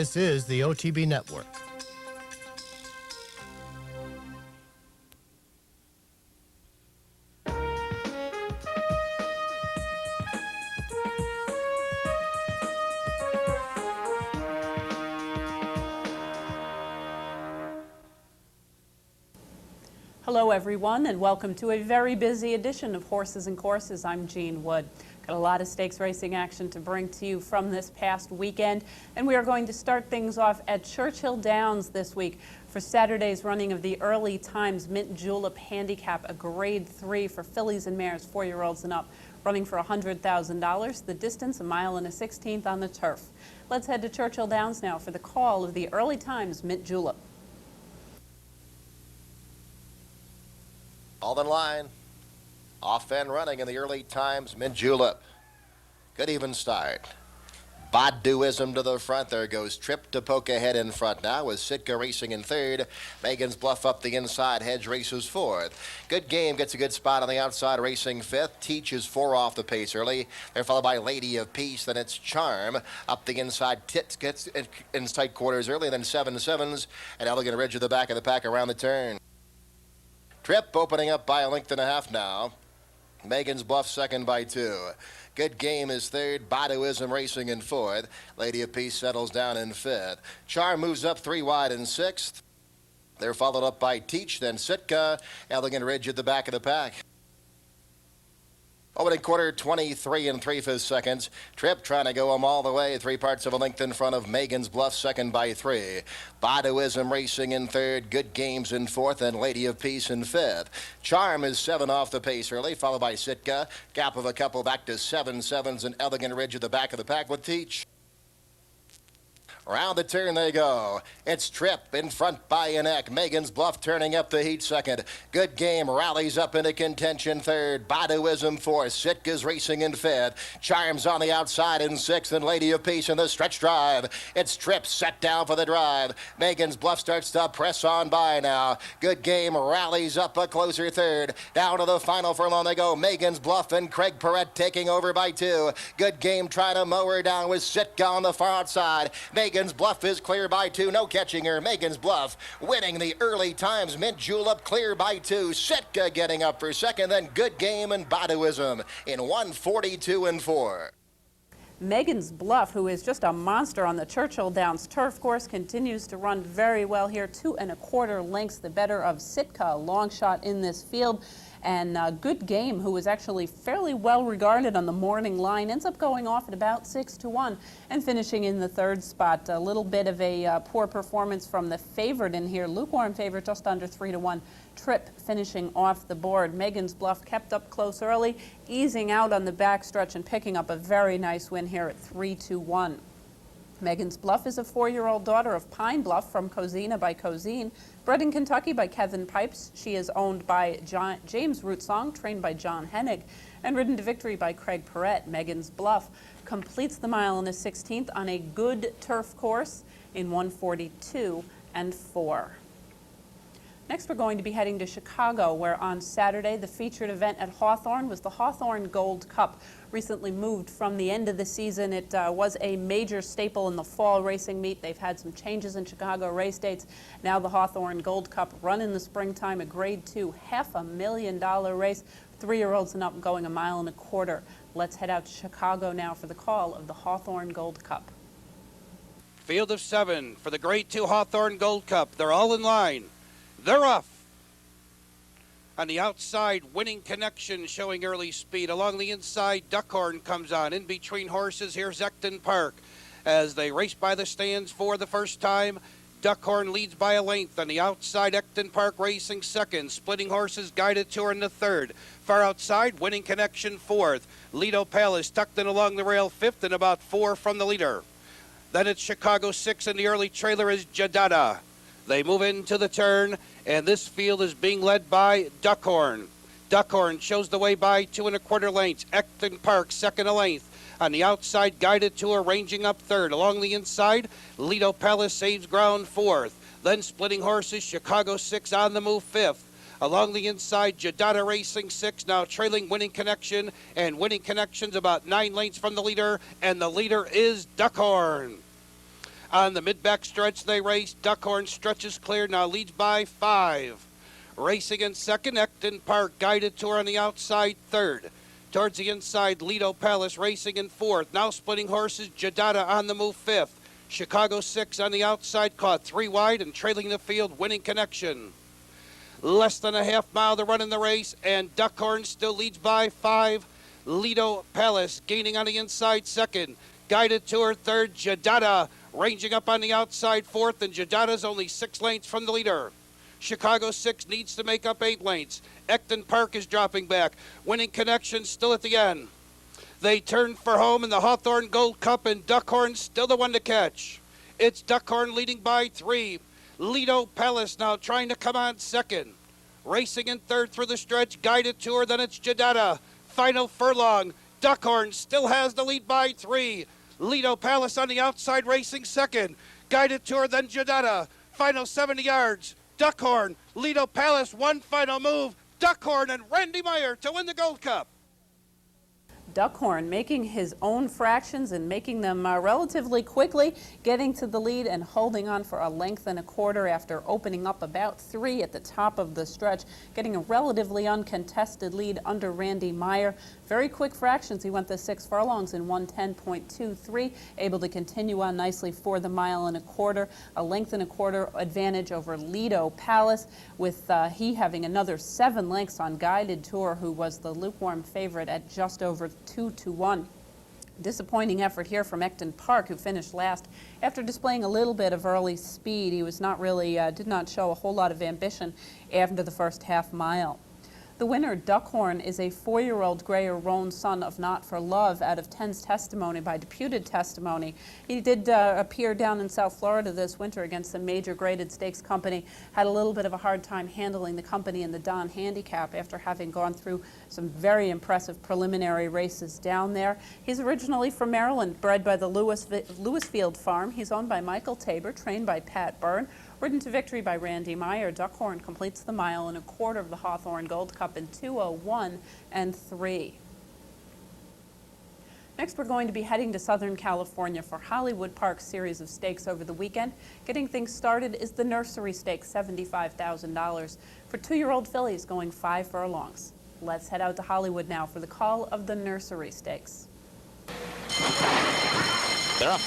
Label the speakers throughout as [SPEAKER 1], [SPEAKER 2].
[SPEAKER 1] This is the OTB Network.
[SPEAKER 2] Hello everyone, and welcome to a very busy edition of Horses and Courses. I'm Jean Wood. Got a lot of stakes racing action to bring to you from this past weekend, and we are going to start things off at Churchill Downs this week for Saturday's running of the Early Times Mint Julep Handicap, a grade 3 for fillies and mares, 4-year-olds and up, running for $100,000. The distance, 1 1/16 on the turf. Let's head to Churchill Downs now for the call of the Early Times Mint Julep.
[SPEAKER 3] All in line, off and running in the Early Times Mint Julep. Good even start. Baduism to the front. There goes Trip to poke ahead in front now with Sitka racing in third. Megan's Bluff up the inside. Hedge races fourth. Good Game gets a good spot on the outside racing fifth. Teach is 4 off the pace early. They're followed by Lady of Peace. Then it's Charm up the inside. Tits gets in tight quarters early. Then 7-7s. And Elegant Ridge at the back of the pack around the turn. Trip opening up by 1.5 lengths now. Megan's Bluff second by 2. Good Game is third. Baduism racing in fourth. Lady of Peace settles down in fifth. Charm moves up 3 wide in sixth. They're followed up by Teach, then Sitka. Elegant Ridge at the back of the pack. Opening quarter, 23 3/5 seconds. Trip trying to go them all the way. 3/4 of a length in front of Megan's Bluff, second by 3. Baduism racing in third. Good Games in fourth, and Lady of Peace in fifth. Charm is 7 off the pace early, followed by Sitka. Gap of a couple back to 7-7s, and Elegant Ridge at the back of the pack with Teach. Around the turn they go. It's Trip in front by a neck. Megan's Bluff turning up the heat second. Good Game rallies up into contention third. Baduism fourth. Sitka's racing in fifth. Charms on the outside in sixth, and Lady of Peace in the stretch drive. It's Trip set down for the drive. Megan's Bluff starts to press on by now. Good Game rallies up a closer third. Down to the final furlong they go. Megan's Bluff and Craig Perrette taking over by 2. Good Game trying to mow her down with Sitka on the far outside. Megan's Bluff is clear by 2. No catching her. Megan's Bluff winning the Early Times Mint Julep, clear by 2. Sitka getting up for second. Then Good Game and Baduism in 1:42 4.
[SPEAKER 2] Megan's Bluff, who is just a monster on the Churchill Downs turf course, continues to run very well here. 2 1/4 lengths the better of Sitka, a long shot in this field. And Good Game, who was actually fairly well regarded on the morning line, ends up going off at about 6-1 and finishing in the third spot. A little bit of a poor performance from the favorite in here. Lukewarm favorite, just under 3-1. Trip finishing off the board. Megan's Bluff kept up close early, easing out on the backstretch and picking up a very nice win here at 3-1. Megan's Bluff is a 4-year-old daughter of Pine Bluff from Cozina by Cozine. Bred in Kentucky by Kevin Pipes. She is owned by James Rootsong, trained by John Hennig, and ridden to victory by Craig Perrette. Megan's Bluff completes the 1 1/16 on a good turf course in 1:42 4. Next, we're going to be heading to Chicago, where on Saturday the featured event at Hawthorne was the Hawthorne Gold Cup. Recently moved from the end of the season. It was a major staple in the fall racing meet. They've had some changes in Chicago race dates. Now the Hawthorne Gold Cup run in the springtime, a grade 2, $500,000 race. 3-year-olds and up going 1.25 miles. Let's head out to Chicago now for the call of the Hawthorne Gold Cup.
[SPEAKER 4] Field of 7 for the grade 2 Hawthorne Gold Cup. They're all in line. They're off. On the outside, Winning Connection showing early speed. Along the inside, Duckhorn comes on. In between horses, here's Ecton Park. As they race by the stands for the first time, Duckhorn leads by a length. On the outside, Ecton Park racing second. Splitting Horses Guided Tour in the third. Far outside, Winning Connection fourth. Lido Palace tucked in along the rail fifth and about 4 from the leader. Then it's Chicago 6, and the early trailer is Jadada. They move into the turn, and this field is being led by Duckhorn. Duckhorn shows the way by 2 1/4 lengths. Ecton Park, second a length. On the outside, Guided Tour ranging up third. Along the inside, Lido Palace saves ground fourth. Then Splitting Horses, Chicago 6 on the move fifth. Along the inside, Jadada racing 6, now trailing Winning Connection, and Winning Connection's about 9 lengths from the leader, and the leader is Duckhorn. On the mid-back stretch they race. Duckhorn stretches clear, now leads by 5. Racing in second, Ecton Park, Guided Tour on the outside third. Towards the inside, Lido Palace racing in fourth. Now splitting horses, Jadada on the move fifth. Chicago 6 on the outside, caught 3 wide and trailing the field, Winning Connection. Less than a half mile to run in the race, and Duckhorn still leads by 5. Lido Palace gaining on the inside second. Guided Tour third, Jadada ranging up on the outside fourth, and Jadada's only 6 lengths from the leader. Chicago 6 needs to make up 8 lengths. Ecton Park is dropping back. Winning Connection still at the end. They turn for home in the Hawthorne Gold Cup, and Duckhorn still the one to catch. It's Duckhorn leading by 3. Lido Palace now trying to come on second. Racing in third through the stretch, Guided Tour, then it's Jadada. Final furlong. Duckhorn still has the lead by 3. Lido Palace on the outside racing second. Guided Tour, then Jadada. Final 70 yards. Duckhorn, Lido Palace, one final move. Duckhorn and Randy Meyer to win the Gold Cup.
[SPEAKER 2] Duckhorn making his own fractions and making them relatively quickly, getting to the lead and holding on for a length and a quarter after opening up about 3 at the top of the stretch, getting a relatively uncontested lead under Randy Meyer. Very quick fractions. He went the 6 furlongs in 1:10.23, able to continue on nicely for the mile and a quarter, a length and a quarter advantage over Lido Palace, with he having another 7 lengths on Guided Tour, who was the lukewarm favorite at just over 2-1. Disappointing effort here from Ecton Park, who finished last after displaying a little bit of early speed. He was not really, did not show a whole lot of ambition after the first half mile. The winner, Duckhorn, is a 4-year-old Grayer Roan son of Not for Love out of Ten's testimony by deputed testimony. He did appear down in South Florida this winter against a major graded stakes company, had a little bit of a hard time handling the company in the Don Handicap after having gone through some very impressive preliminary races down there. He's originally from Maryland, bred by the Lewisfield Farm. He's owned by Michael Tabor, trained by Pat Byrne. Ridden to victory by Randy Meyer, Duckhorn completes the mile and a quarter of the Hawthorne Gold Cup in 2:01.3. Next, we're going to be heading to Southern California for Hollywood Park's series of stakes over the weekend. Getting things started is the Nursery Stakes, $75,000 for 2-year-old fillies going 5 furlongs. Let's head out to Hollywood now for the call of the Nursery Stakes.
[SPEAKER 5] They're up.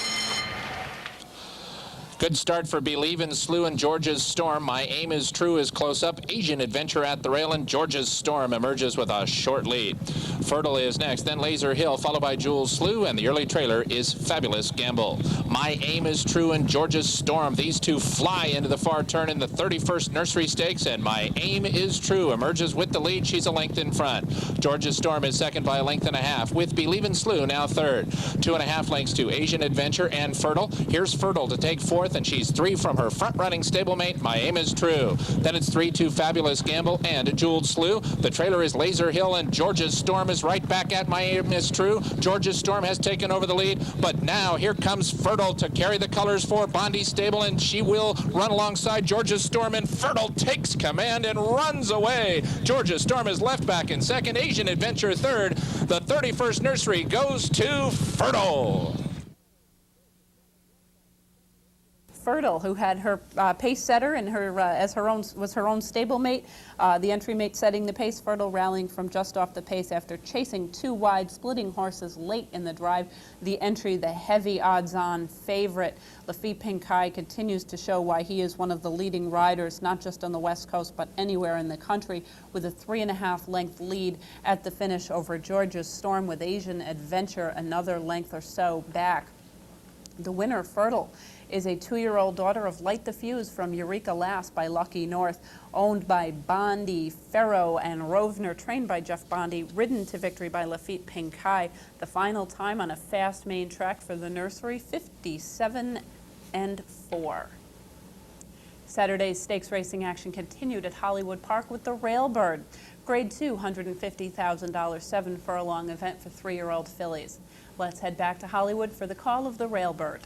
[SPEAKER 5] Good start for Believe in Slew and George's Storm. My Aim is True is close up. Asian Adventure at the rail, and George's Storm emerges with a short lead. Fertile is next, then Laser Hill, followed by Jules Slew, and the early trailer is Fabulous Gamble. My Aim is True and George's Storm. These two fly into the far turn in the 31st Nursery Stakes, and My Aim is True emerges with the lead. She's a length in front. George's Storm is second by a length and a half, with Believe in Slew now third. 2.5 lengths to Asian Adventure and Fertile. Here's Fertile to take fourth, and she's 3 from her front-running stablemate, My Aim is True. Then it's 3 to Fabulous Gamble and Jeweled Slew. The trailer is Laser Hill, and George's Storm is right back at My Aim is True. George's Storm has taken over the lead, but now here comes Fertile to carry the colors for Bondi Stable, and she will run alongside George's Storm, and Fertile takes command and runs away. George's Storm is left back in second, Asian Adventure third. The 31st Nursery goes to Fertile.
[SPEAKER 2] Fertile, who had her pace setter and her as her own stablemate, the entry mate setting the pace. Fertile rallying from just off the pace after chasing 2 wide, splitting horses late in the drive. The entry, the heavy odds-on favorite, Lafitte Pinkai, continues to show why he is one of the leading riders, not just on the West Coast but anywhere in the country, with a 3.5 length lead at the finish over George's Storm, with Asian Adventure another length or so back. The winner, Fertile, is a 2-year-old daughter of Light the Fuse from Eureka Lass by Lucky North, owned by Bondi, Ferro, and Rovner, trained by Jeff Bondi, ridden to victory by Lafitte Pinkai. The final time on a fast main track for the nursery, 57-4. Saturday's stakes racing action continued at Hollywood Park with the Railbird, Grade 2, $150,000 7-furlong event for 3-year-old fillies. Let's head back to Hollywood for the call of the Railbird.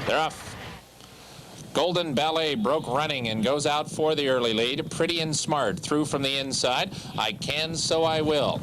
[SPEAKER 5] They're off. Golden Ballet broke running and goes out for the early lead. Pretty and Smart through from the inside. I Can, So I Will.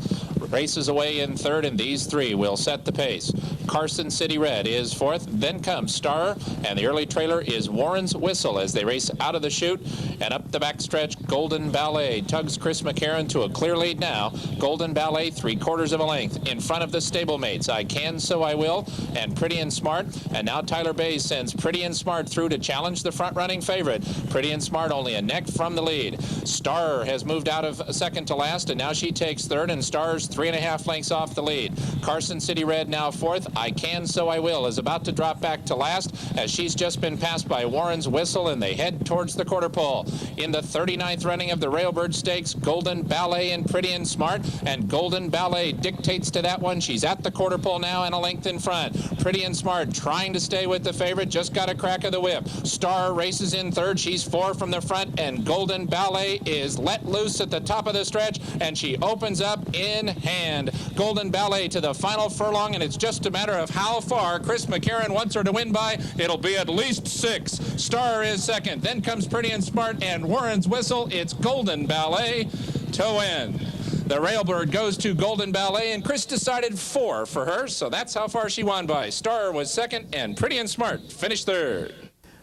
[SPEAKER 5] races away in third, and these three will set the pace. Carson City Red is fourth. Then comes Star, and the early trailer is Warren's Whistle as they race out of the chute and up the backstretch. Golden Ballet tugs Chris McCarron to a clear lead now. Golden Ballet 3/4 of a length in front of the stablemates. I Can So I Will and Pretty and Smart. And now Tyler Bay sends Pretty and Smart through to challenge the front-running favorite. Pretty and Smart only a neck from the lead. Star has moved out of second to last, and now she takes third, and Star's 3.5 lengths off the lead. Carson City Red now fourth. I Can So I Will is about to drop back to last as she's just been passed by Warren's Whistle, and they head towards the quarter pole. In the 39th running of the Railbird Stakes, Golden Ballet and Pretty and Smart, and Golden Ballet dictates to that one. She's at the quarter pole now and a length in front. Pretty and Smart trying to stay with the favorite, just got a crack of the whip. Star races in third. She's 4 from the front, and Golden Ballet is let loose at the top of the stretch, and she opens up in hand. Golden Ballet to the final furlong, and it's just a matter of how far Chris McCarron wants her to win by. It'll be at least 6. Star is second. Then comes Pretty and Smart and Warren's Whistle. It's Golden Ballet to win. The Railbird goes to Golden Ballet, and Chris decided 4 for her, so that's how far she won by. Star was second, and Pretty and Smart finished third.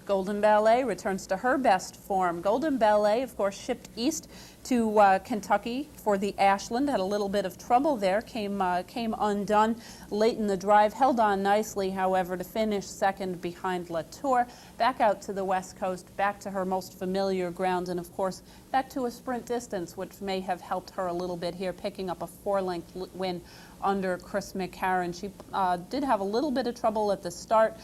[SPEAKER 2] Golden Ballet returns to her best form. Golden Ballet, of course, shipped east to Kentucky for the Ashland. Had a little bit of trouble there, came undone late in the drive. Held on nicely, however, to finish second behind Latour. Back out to the West Coast, back to her most familiar ground, and of course, back to a sprint distance, which may have helped her a little bit here, picking up a 4-length win under Chris McCarron. She did have a little bit of trouble at the start,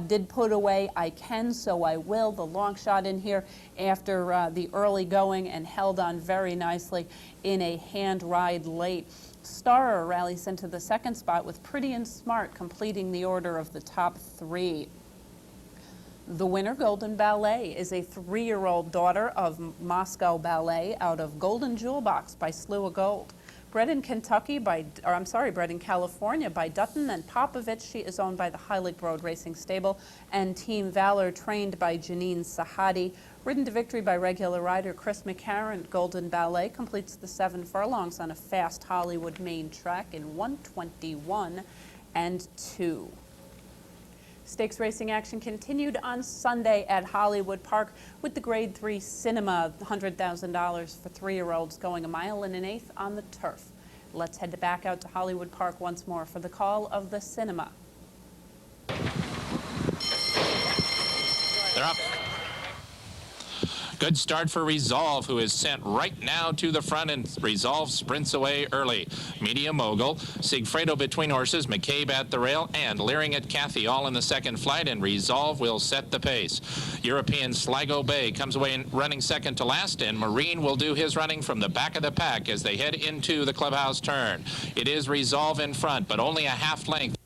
[SPEAKER 2] did put away I Can So I Will, the long shot in here after the early going, and held on very nicely in a hand ride late. Star rallies into the second spot with Pretty and Smart completing the order of the top 3. The winner, Golden Ballet, is a 3-year-old daughter of Moscow Ballet out of Golden Jewel Box by Slew of Gold. Bred in bred in California by Dutton and Popovich. She is owned by the Heilig Road Racing Stable and Team Valor, trained by Janine Sahadi. Ridden to victory by regular rider Chris McCarron, Golden Ballet completes the 7 furlongs on a fast Hollywood main track in 1:21 and 2. Stakes racing action continued on Sunday at Hollywood Park with the Grade 3 Cinema, $100,000 for 3-year-olds, going 1 1/8 miles on the turf. Let's head back out to Hollywood Park once more for the call of the Cinema.
[SPEAKER 5] They're up. Good start for Resolve, who is sent right now to the front, and Resolve sprints away early. Media Mogul, Sigfredo between horses, McCabe at the rail, and Leering at Kathy all in the second flight, and Resolve will set the pace. European Sligo Bay comes away running second to last, and Marine will do his running from the back of the pack as they head into the clubhouse turn. It is Resolve in front, but only a half length.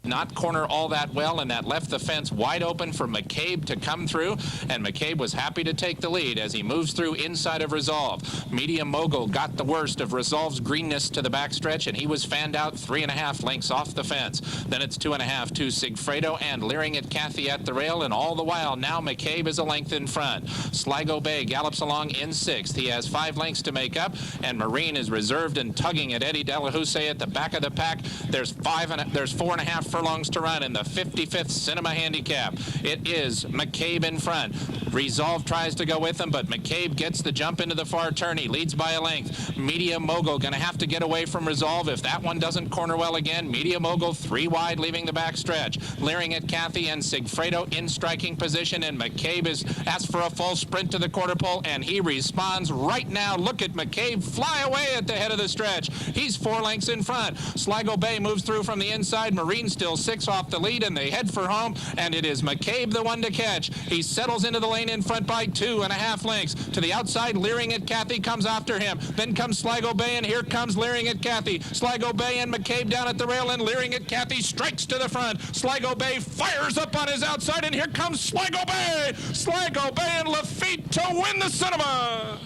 [SPEAKER 5] Not corner all that well, and that left the fence wide open for McCabe to come through, and McCabe was happy to take the lead as he moves through inside of Resolve. Media Mogul got the worst of Resolve's greenness to the backstretch, and he was fanned out 3.5 lengths off the fence. Then it's 2.5 to Sigfredo and Leering at Kathy at the rail, and all the while now McCabe is a length in front. Sligo Bay gallops along in 6th. He has 5 lengths to make up, and Marine is reserved and tugging at Eddie Delahousse at the back of the pack. There's 4.5 furlongs to run in the 55th Cinema Handicap. It is McCabe in front. Resolve tries to go with him, but McCabe gets the jump into the far turn. He leads by a length. Media Mogul going to have to get away from Resolve if that one doesn't corner well again. Media Mogul 3 wide, leaving the back stretch. Leering at Kathy and Sigfredo in striking position, and McCabe is asked for a full sprint to the quarter pole, and he responds right now. Look at McCabe fly away at the head of the stretch. He's 4 lengths in front. Sligo Bay moves through from the inside. Marine still 6 off the lead, and they head for home, and it is McCabe the one to catch. He settles into the lane in front by 2.5 lengths. To the outside, Leering at Kathy comes after him. Then comes Sligo Bay, and here comes Leering at Kathy. Sligo Bay and McCabe down at the rail, and Leering at Kathy strikes to the front. Sligo Bay fires up on his outside, and here comes Sligo Bay! Sligo Bay and Lafitte to win the Cinema!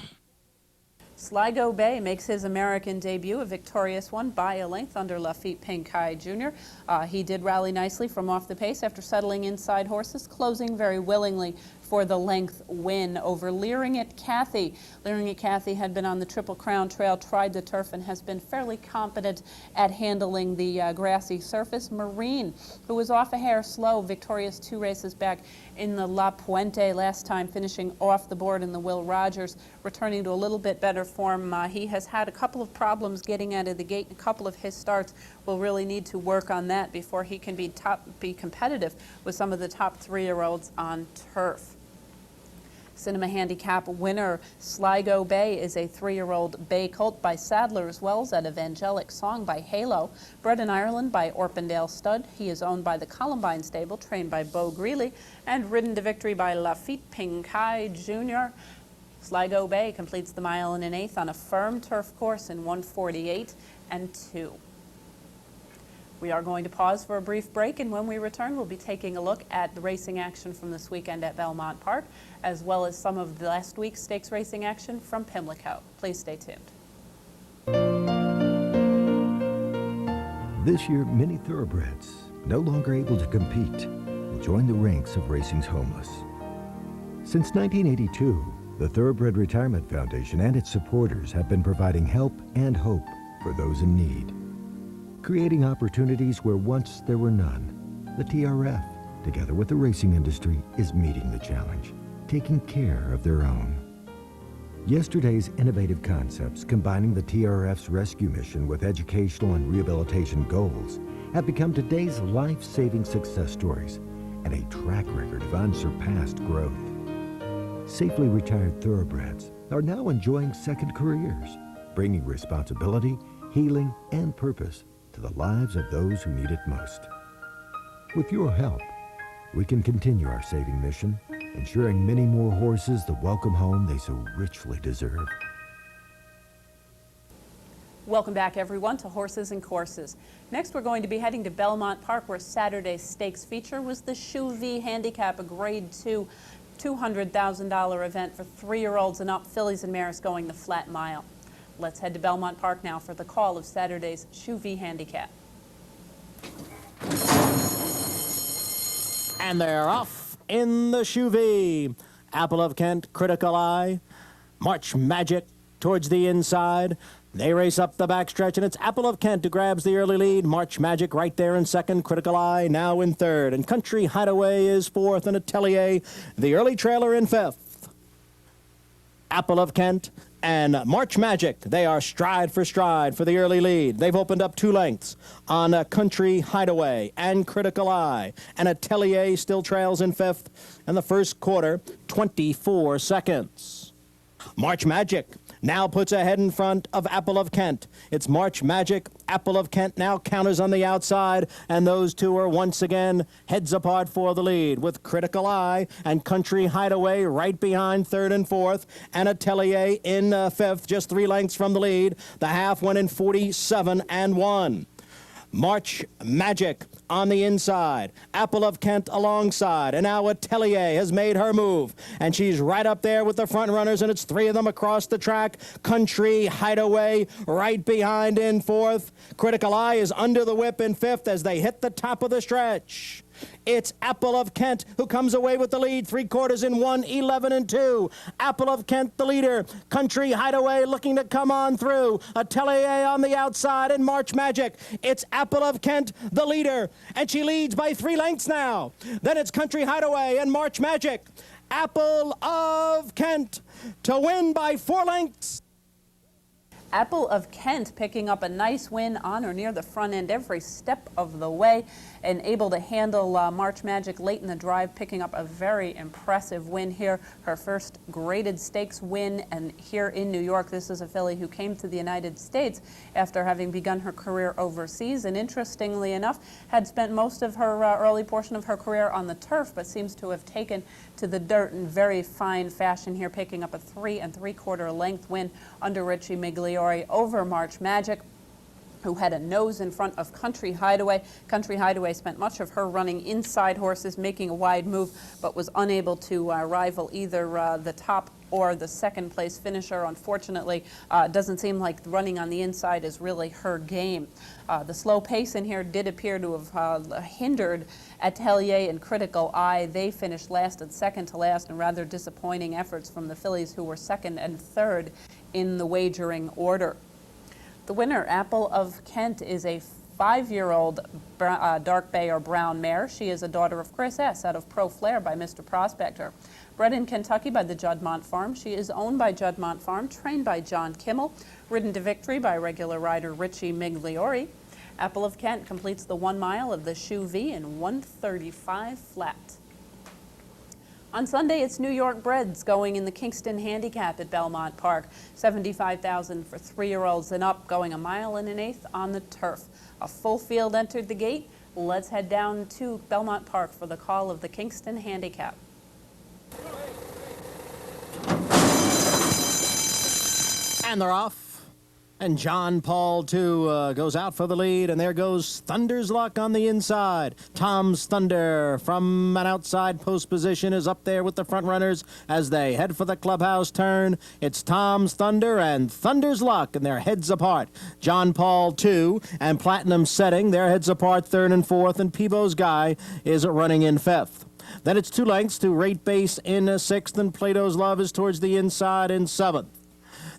[SPEAKER 2] Sligo Bay makes his American debut, a victorious one by a length under Lafitte Pinkai Jr. He did rally nicely from off the pace after settling inside horses, closing very willingly for the length win over Leering It Kathy. Leering It Kathy had been on the Triple Crown Trail, tried the turf, and has been fairly competent at handling the grassy surface. Marine, who was off a hair slow, victorious 2 races back in the La Puente last time, finishing off the board in the Will Rogers, returning to a little bit better form. He has had a couple of problems getting out of the gate. A couple of his starts will really need to work on that before he can be competitive with some of the top 3-year-olds on turf. Cinema Handicap winner Sligo Bay is a 3-year-old bay colt by Sadler's Wells at Evangelic Song by Halo. Bred in Ireland by Orpendale Stud. He is owned by the Columbine Stable, trained by Bo Greeley, and ridden to victory by Lafitte Pinkai Jr. Sligo Bay completes the mile in an eighth on a firm turf course in 1:48 and 2. We are going to pause for a brief break, and when we return, we'll be taking a look at the racing action from this weekend at Belmont Park, as well as some of the last week's stakes racing action from Pimlico. Please stay tuned.
[SPEAKER 6] This year, many thoroughbreds, no longer able to compete, will join the ranks of racing's homeless. Since 1982, the Thoroughbred Retirement Foundation and its supporters have been providing help and hope for those in need, creating opportunities where once there were none. The TRF, together with the racing industry, is meeting the challenge, taking care of their own. Yesterday's innovative concepts, combining the TRF's rescue mission with educational and rehabilitation goals, have become today's life-saving success stories and a track record of unsurpassed growth. Safely retired thoroughbreds are now enjoying second careers, bringing responsibility, healing, and purpose to the lives of those who need it most. With your help, we can continue our saving mission, ensuring many more horses the welcome home they so richly deserve.
[SPEAKER 2] Welcome back, everyone, to Horses and Courses. Next, we're going to be heading to Belmont Park, where Saturday's stakes feature was the Shoe V Handicap, a Grade 2 $200,000 event for 3-year-olds and up, fillies and mares going the flat mile. Let's head to Belmont Park now for the call of Saturday's Shoe V Handicap.
[SPEAKER 7] And they're off in the Shoe V. Apple of Kent, Critical Eye, March Magic towards the inside. They race up the backstretch, and it's Apple of Kent who grabs the early lead. March Magic right there in second. Critical Eye now in third. And Country Hideaway is fourth, and Atelier, the early trailer, in fifth. Apple of Kent and March Magic, they are stride for the early lead. They've opened up 2 lengths on Country Hideaway and Critical Eye. And Atelier still trails in fifth. And the first quarter, 24 seconds. March Magic now puts ahead in front of Apple of Kent. It's March Magic. Apple of Kent now counters on the outside, and those two are once again heads apart for the lead, with Critical Eye and Country Hideaway right behind third and fourth, and Atelier in fifth, just 3 lengths from the lead. The half went in 47 and 1. March Magic on the inside, Apple of Kent alongside, and now Atelier has made her move, and she's right up there with the front runners, and it's 3 of them across the track. Country Hideaway right behind in fourth. Critical Eye is under the whip in fifth as they hit the top of the stretch. It's Apple of Kent who comes away with the lead, 3/4 in 1, 11 and 2. Apple of Kent the leader. Country Hideaway looking to come on through. Atelier on the outside, and March Magic. It's Apple of Kent the leader, and she leads by 3 lengths now. Then it's Country Hideaway and March Magic. Apple of Kent to win by 4 lengths.
[SPEAKER 2] Apple of Kent picking up a nice win on or near the front end every step of the way, and able to handle March Magic late in the drive, picking up a very impressive win here. Her first graded stakes win, and here in New York. This is a filly who came to the United States after having begun her career overseas, and interestingly enough, had spent most of her early portion of her career on the turf, but seems to have taken to the dirt in very fine fashion here, picking up a 3 3/4 length win under Richie Migliore over March Magic, who had a nose in front of Country Hideaway. Country Hideaway spent much of her running inside horses, making a wide move, but was unable to rival either the top or the second place finisher. Unfortunately, it doesn't seem like running on the inside is really her game. The slow pace in here did appear to have hindered Atelier and Critical Eye. They finished last and second to last, and rather disappointing efforts from the fillies, who were second and third in the wagering order. The winner, Apple of Kent, is a 5-year-old dark bay or brown mare. She is a daughter of Chris S. out of Pro Flair by Mr. Prospector. Bred in Kentucky by the Juddmonte Farm, she is owned by Juddmonte Farm, trained by John Kimmel, ridden to victory by regular rider Richie Migliori. Apple of Kent completes the 1 mile of the Shoe V in 1:35 flat. On Sunday, it's New York Breds going in the Kingston Handicap at Belmont Park. $75,000 for 3-year-olds and up, going 1 1/8 miles on the turf. A full field entered the gate. Let's head down to Belmont Park for the call of the Kingston Handicap.
[SPEAKER 7] And they're off. And John Paul, too, goes out for the lead. And there goes Thunder's Luck on the inside. Tom's Thunder from an outside post position is up there with the front runners as they head for the clubhouse turn. It's Tom's Thunder and Thunder's Luck, and they're heads apart. John Paul, 2, and Platinum Setting, they're heads apart 3rd and 4th, and Peebo's Guy is running in 5th. Then it's 2 lengths to Rate Base in 6th, and Plato's Love is towards the inside in 7th.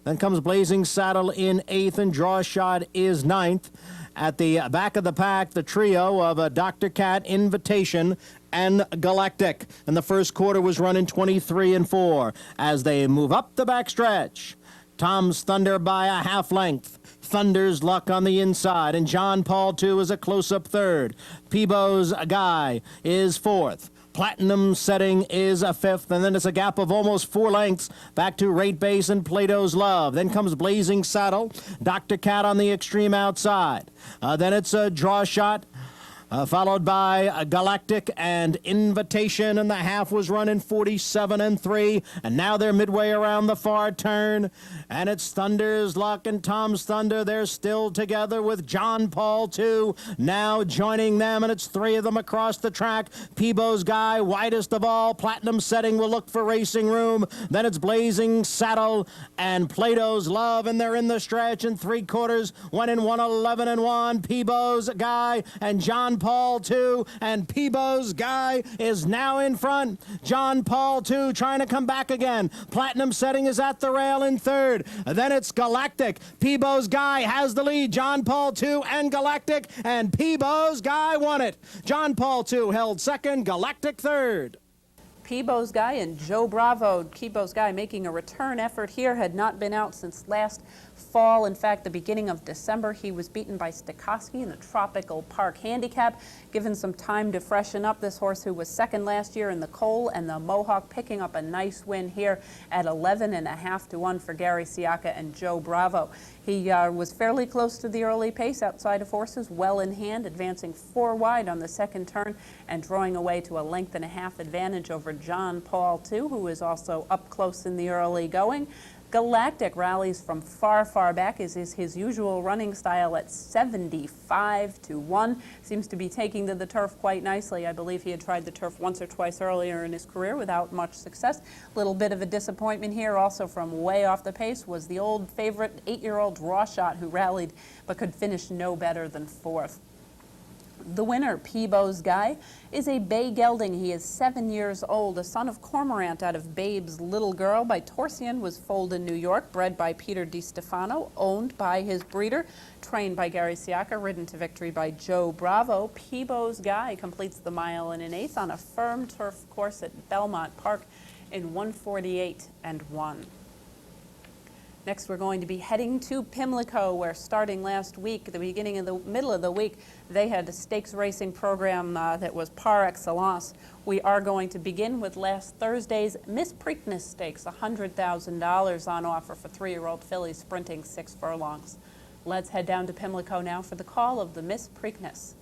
[SPEAKER 7] Then comes Blazing Saddle in 8th, and Draw Shot is 9th. At the back of the pack, the trio of Dr. Cat, Invitation, and Galactic. And the first quarter was running 23 and 4 as they move up the backstretch. Tom's Thunder by a half length. Thunder's Luck on the inside, and John Paul, 2, is a close-up 3rd. Peebo's Guy is 4th. Platinum Setting is a 5th, and then it's a gap of almost 4 lengths back to Rate Base and Plato's Love. Then comes Blazing Saddle, Dr. Cat on the extreme outside. Then it's a Draw Shot, followed by Galactic and Invitation, and the half was running 47 and 3, and now they're midway around the far turn, and it's Thunder's Luck and Tom's Thunder. They're still together with John Paul, 2, now joining them, and it's 3 of them across the track. Peebo's Guy, widest of all. Platinum Setting will look for racing room. Then it's Blazing Saddle and Plato's Love, and they're in the stretch in 3/4, one in 1:11 and 1. Peebo's Guy and John Paul, 2, and Peebo's Guy is now in front. John Paul, 2, trying to come back again. Platinum Setting is at the rail in 3rd. Then it's Galactic. Peebo's Guy has the lead. John Paul, 2, and Galactic, and Peebo's Guy won it. John Paul, 2, held 2nd, Galactic 3rd.
[SPEAKER 2] Peebo's Guy and Joe Bravo. Peebo's Guy making a return effort here, had not been out since last fall. In fact, the beginning of December, he was beaten by Stokowski in the Tropical Park Handicap. Given some time to freshen up, this horse, who was 2nd last year in the Cole and the Mohawk, picking up a nice win here at 11.5 to 1 for Gary Siaka and Joe Bravo. He was fairly close to the early pace outside of horses, well in hand, advancing 4 wide on the second turn and drawing away to a 1.5 length advantage over John Paul, 2, who is also up close in the early going. Galactic rallies from far, far back, as is his usual running style, at 75 to 1. Seems to be taking to the turf quite nicely. I believe he had tried the turf once or twice earlier in his career without much success. A little bit of a disappointment here, also from way off the pace, was the old favorite 8-year-old Draw Shot, who rallied but could finish no better than 4th. The winner, Peebo's Guy, is a bay gelding. He is 7 years old, a son of Cormorant out of Babe's Little Girl by Torsian, was foaled in New York, bred by Peter DiStefano, owned by his breeder, trained by Gary Siaka, ridden to victory by Joe Bravo. Peebo's Guy completes the 1 1/8 miles on a firm turf course at Belmont Park in 1:48 and 1. Next, we're going to be heading to Pimlico, where starting last week, at the beginning of the middle of the week, they had a stakes racing program that was par excellence. We are going to begin with last Thursday's Miss Preakness Stakes, $100,000 on offer for 3-year-old fillies sprinting 6 furlongs. Let's head down to Pimlico now for the call of the Miss Preakness.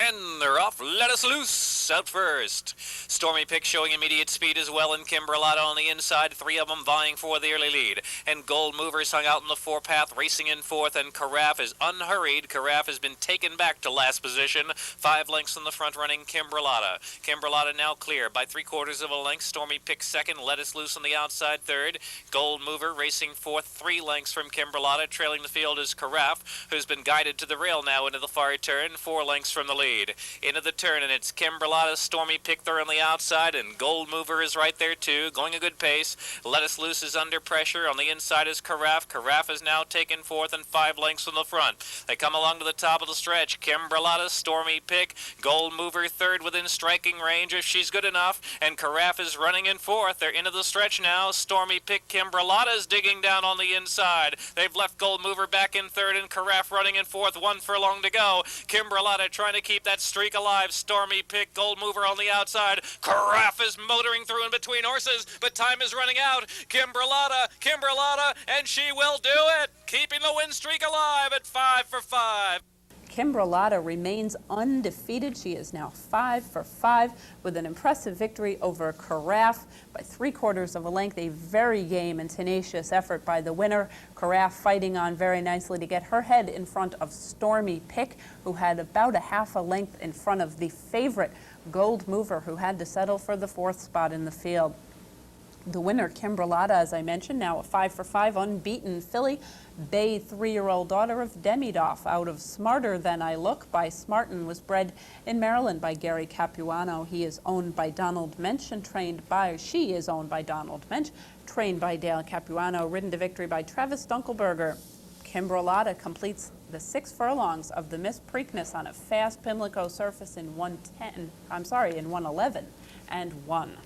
[SPEAKER 8] And they're off. Let us loose. lengths out first. Stormy Pick showing immediate speed as well, and Kimberlotta on the inside, 3 of them vying for the early lead. And Gold Movers hung out in the 4-path, racing in 4th, and Carafe is unhurried. Carafe has been taken back to last position, 5 lengths in the front running Kimberlotta. Kimberlotta now clear by 3/4 of a length. Stormy Pick second, Let Us Loose on the outside third. Gold Mover racing 4th, 3 lengths from Kimberlotta. Trailing the field is Carafe, who's been guided to the rail now into the far turn, 4 lengths from the lead. Into the turn, and it's Kimberlotta, Stormy Pick there on the outside, and Gold Mover is right there too, going a good pace. Let Us Loose is under pressure. On the inside is Carafe. Carafe is now taken 4th and 5 lengths from the front. They come along to the top of the stretch. Kimberlotta, Stormy Pick, Gold Mover third within striking range if she's good enough, and Carafe is running in 4th. They're into the stretch now. Stormy Pick, Kimberlotta is digging down on the inside. They've left Gold Mover back in 3rd, and Carafe running in 4th, 1 furlong to go. Kimberlotta trying to keep that streak alive. Stormy Pick, Gold Mover on the outside. Carafe is motoring through in between horses, but time is running out. Kimberlotta, and she will do it, keeping the win streak alive at 5 for 5.
[SPEAKER 2] Kimberlotta remains undefeated. She is now 5 for 5 with an impressive victory over Carafe by 3/4 of a length. A very game and tenacious effort by the winner. Carafe fighting on very nicely to get her head in front of Stormy Pick, who had about a half a length in front of the favorite Gold Mover, who had to settle for the 4th spot in the field. The winner, Kimberlotta, as I mentioned, now a 5 for 5 unbeaten filly, bay 3-year-old daughter of Demidoff, out of Smarter Than I Look by Smartin, was bred in Maryland by Gary Capuano. He is owned by Donald Mensch and she is owned by Donald Mensch, trained by Dale Capuano, ridden to victory by Travis Dunkelberger. Kimberlotta completes the 6 furlongs of the Miss Preakness on a fast Pimlico surface in 111 and won.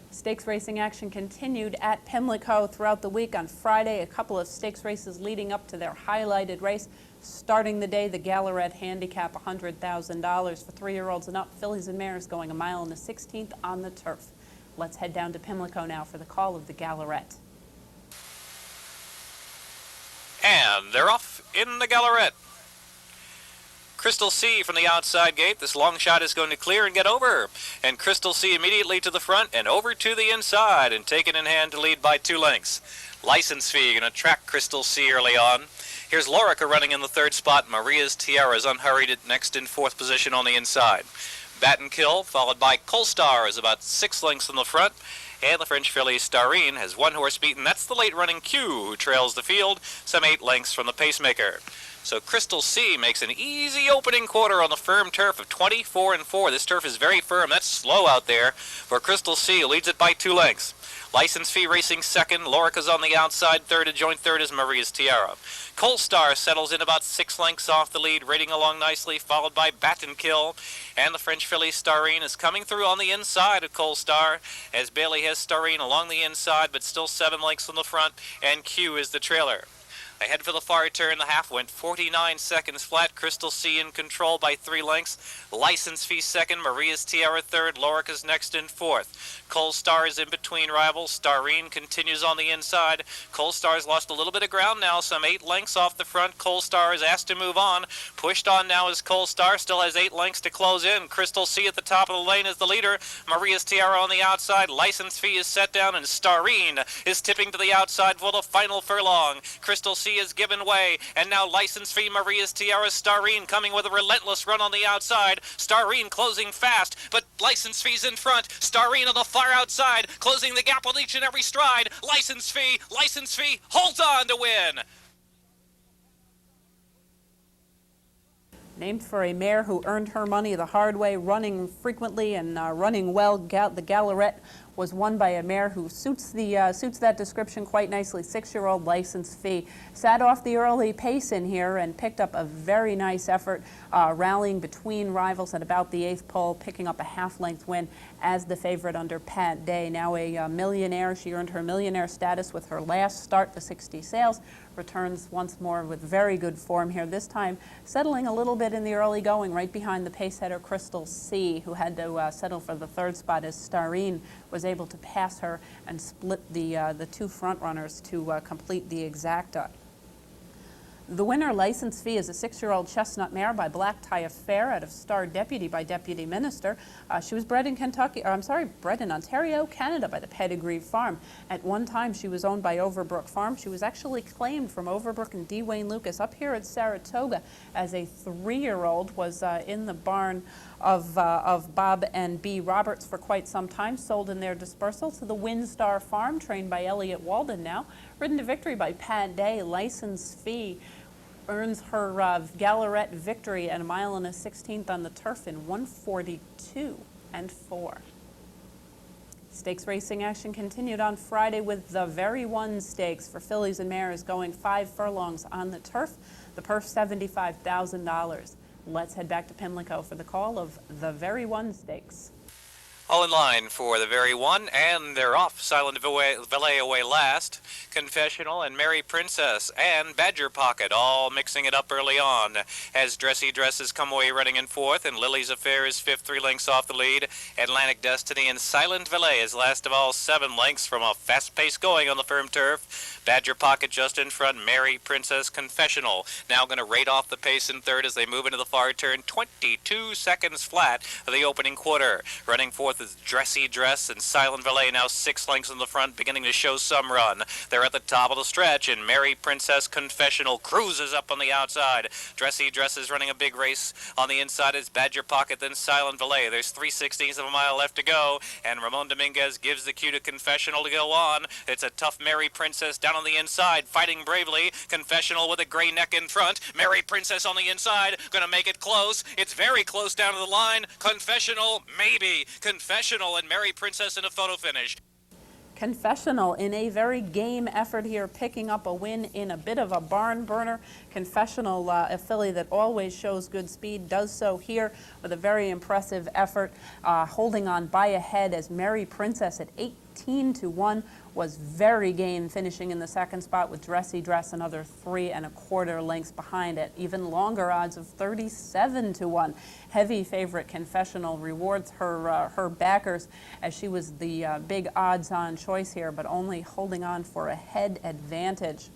[SPEAKER 2] Stakes racing action continued at Pimlico throughout the week. On Friday, a couple of stakes races leading up to their highlighted race. Starting the day, the Gallaret Handicap, $100,000 for 3-year-olds and up. Fillies and mares going 1 mile and a 16th on the turf. Let's head down to Pimlico now for the call of the Gallaret.
[SPEAKER 8] And they're off in the Gallaret. Crystal C from the outside gate. This long shot is going to clear and get over. And Crystal C immediately to the front and over to the inside and taken in hand to lead by 2 lengths. License Fee going to track Crystal C early on. Here's Lorica running in the 3rd spot. Maria's Tiara is unhurried at next in 4th position on the inside. Bat and Kill followed by Colstar is about 6 lengths in the front. And the French filly Starine has 1 horse beaten. That's the late running Q, who trails the field some 8 lengths from the pacemaker. So Crystal C makes an easy opening quarter on the firm turf of 24 and 4. This turf is very firm. That's slow out there for Crystal C, who leads it by 2 lengths. License Fee racing second. Lorica's on the outside third. A joint third is Maria's Tiara. Colstar settles in about 6 lengths off the lead, rating along nicely, followed by Bat and Kill. And the French filly Starine is coming through on the inside of Colstar, as Bailey has Starine along the inside, but still 7 lengths on the front, and Q is the trailer. They head for the far turn. The half went 49 seconds flat. Crystal C in control by 3 lengths. License Fee second. Maria's Tiara third. Lorica's next in 4th. Colstar is in between rivals. Starine continues on the inside. Colstar's lost a little bit of ground now, some 8 lengths off the front. Colstar is asked to move on. Pushed on now is Colstar. Still has 8 lengths to close in. Crystal C at the top of the lane is the leader. Maria's Tiara on the outside. License Fee is set down, and Starine is tipping to the outside for the final furlong. Crystal C is given way, and now License Fee, Maria's Tiara, Starine coming with a relentless run on the outside. Starine closing fast, but License Fee's in front. Starine on the far outside, closing the gap with each and every stride. License Fee, holds on to win.
[SPEAKER 2] Named for a mare who earned her money the hard way, running frequently and running well, the Gallaret was won by a mare who suits that description quite nicely. 6-year-old License Fee sat off the early pace in here and picked up a very nice effort, rallying between rivals at about the 8th pole, picking up a half-length win as the favorite under Pat Day. Now a millionaire. She earned her millionaire status with her last start, the 60 Sales. Returns once more with very good form here, this time settling a little bit in the early going right behind the pacesetter Crystal C, who had to settle for the 3rd spot as Starine was able to pass her and split the 2 front runners to complete the exacta. The winner license fee is a 6-year-old chestnut mare by Black Tie Affair out of Star Deputy by Deputy Minister. She was bred in bred in Ontario, Canada by the Pedigree Farm. At one time, she was owned by Overbrook Farm. She was actually claimed from Overbrook and D. Wayne Lucas up here at Saratoga as a 3-year-old, was in the barn of Bob and B. Roberts for quite some time, sold in their dispersal to the Windstar Farm, trained by Elliot Walden now. Ridden to victory by Pat Day, license fee, earns her Gallarette victory at 1 1/16 on the turf in 1:42.4. Stakes racing action continued on Friday with the Very One Stakes for fillies and mares going 5 furlongs on the turf. The purse $75,000. Let's head back to Pimlico for the call of the Very One Stakes.
[SPEAKER 8] All in line for the Very One, and they're off. Silent Valet away last. Confessional and Mary Princess and Badger Pocket all mixing it up early on as Dressy Dresses come away running in fourth, and Lily's Affair is fifth, 3 lengths off the lead. Atlantic Destiny and Silent Valet is last of all, 7 lengths from a fast pace going on the firm turf. Badger Pocket just in front. Mary Princess Confessional now going to rate off the pace in third as they move into the far turn. 22 seconds flat of the opening quarter. Running fourth is Dressy Dress and Silent Valet now 6 lengths in the front, beginning to show some run. They're at the top of the stretch, and Mary Princess Confessional cruises up on the outside. Dressy Dress is running a big race on the inside as Badger Pocket, then Silent Valet. There's 3/16 of a mile left to go, and Ramon Dominguez gives the cue to Confessional to go on. It's a tough Mary Princess down on the inside, fighting bravely. Confessional with a gray neck in front. Mary Princess on the inside, gonna make it close. It's very close down to the line. Confessional, maybe. Confessional and Mary Princess in a photo finish.
[SPEAKER 2] Confessional in a very game effort here, picking up a win in a bit of a barn burner. Confessional, a filly that always shows good speed, does so here with a very impressive effort, holding on by a head as Mary Princess at 18-1 was very game, finishing in the second spot with Dressy Dress another 3 1/4 lengths behind it. Even longer odds of 37-1. Heavy favorite Confessional rewards her backers as she was the big odds-on choice here, but only holding on for a head advantage.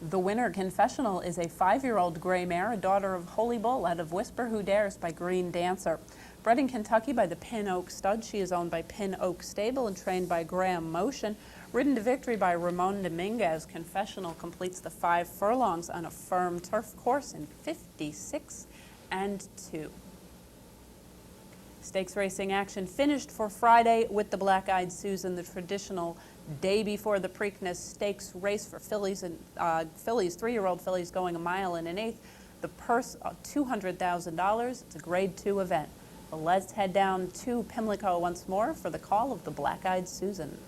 [SPEAKER 2] The winner, Confessional, is a 5-year-old gray mare, a daughter of Holy Bull out of Whisper Who Dares by Green Dancer. Bred in Kentucky by the Pin Oak Stud, she is owned by Pin Oak Stable and trained by Graham Motion. Ridden to victory by Ramon Dominguez, Confessional completes the 5 furlongs on a firm turf course in 56-2. Stakes racing action finished for Friday with the Black-Eyed Susan, the traditional day before the Preakness Stakes race for fillies and 3-year-old fillies going 1 1/8. The purse $200,000. It's a Grade 2 event. Well, let's head down to Pimlico once more for the call of the Black-Eyed Susan.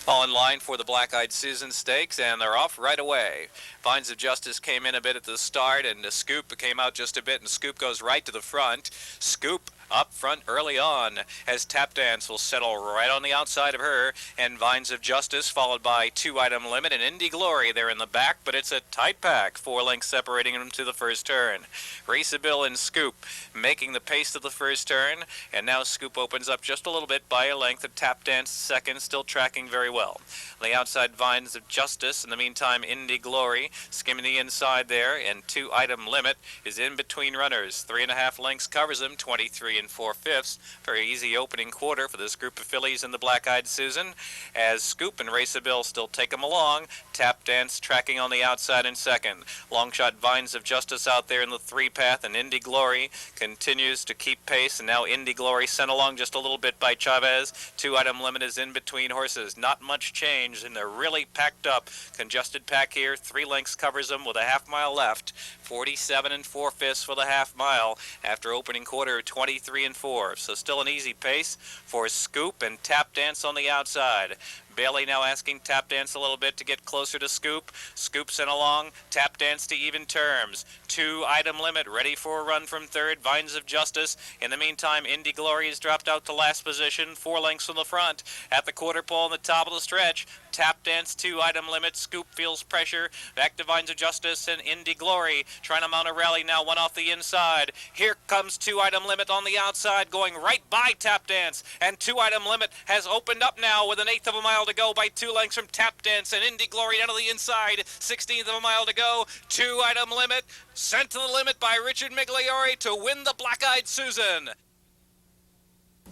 [SPEAKER 8] All in line for the Black-Eyed Susan Stakes, and they're off right away. Vines of Justice came in a bit at the start, and the Scoop came out just a bit, and Scoop goes right to the front. Scoop up front early on as Tap Dance will settle right on the outside of her, and Vines of Justice followed by 2 Item Limit and Indy Glory. They're in the back, but it's a tight pack, 4 lengths separating them to the first turn. Raceabill and Scoop making the pace to the first turn, and now Scoop opens up just a little bit by a length of Tap Dance second, still tracking very well. On the outside, Vines of Justice. In the meantime, Indy Glory skimming the inside there, and 2 Item Limit is in between runners. 3.5 lengths covers them, 23 4/5. Very easy opening quarter for this group of fillies in the Black-Eyed Susan, as Scoop and Raceabill still take them along. Tap Dance tracking on the outside in second. Long shot Vines of Justice out there in the 3-path, and Indy Glory continues to keep pace, and now Indy Glory sent along just a little bit by Chavez. 2 Item Limit is in between horses. Not much change, and they're really packed up. Congested pack here. 3 lengths covers them with a half mile left. 47 4/5 for the half mile after opening quarter 23 4. So still an easy pace for Scoop and Tap Dance on the outside. Bailey now asking Tap Dance a little bit to get closer to Scoop. Scoop sent along. Tap Dance to even terms. 2 Item Limit ready for a run from third. Vines of Justice. In the meantime, Indy Glory has dropped out to last position. 4 lengths from the front. At the quarter pole on the top of the stretch. Tap Dance, 2 Item Limit. Scoop feels pressure. Back to Vines of Justice and Indy Glory. Trying to mount a rally now. 1 off the inside. Here comes 2 Item Limit on the outside, going right by Tap Dance. And 2 Item Limit has opened up now with 1/8 of a mile to go by 2 lengths from Tap Dance, and Indy Glory down to the inside. 16th of a mile to go. 2-item limit. Sent to the limit by Richard Migliore to win the Black-Eyed Susan.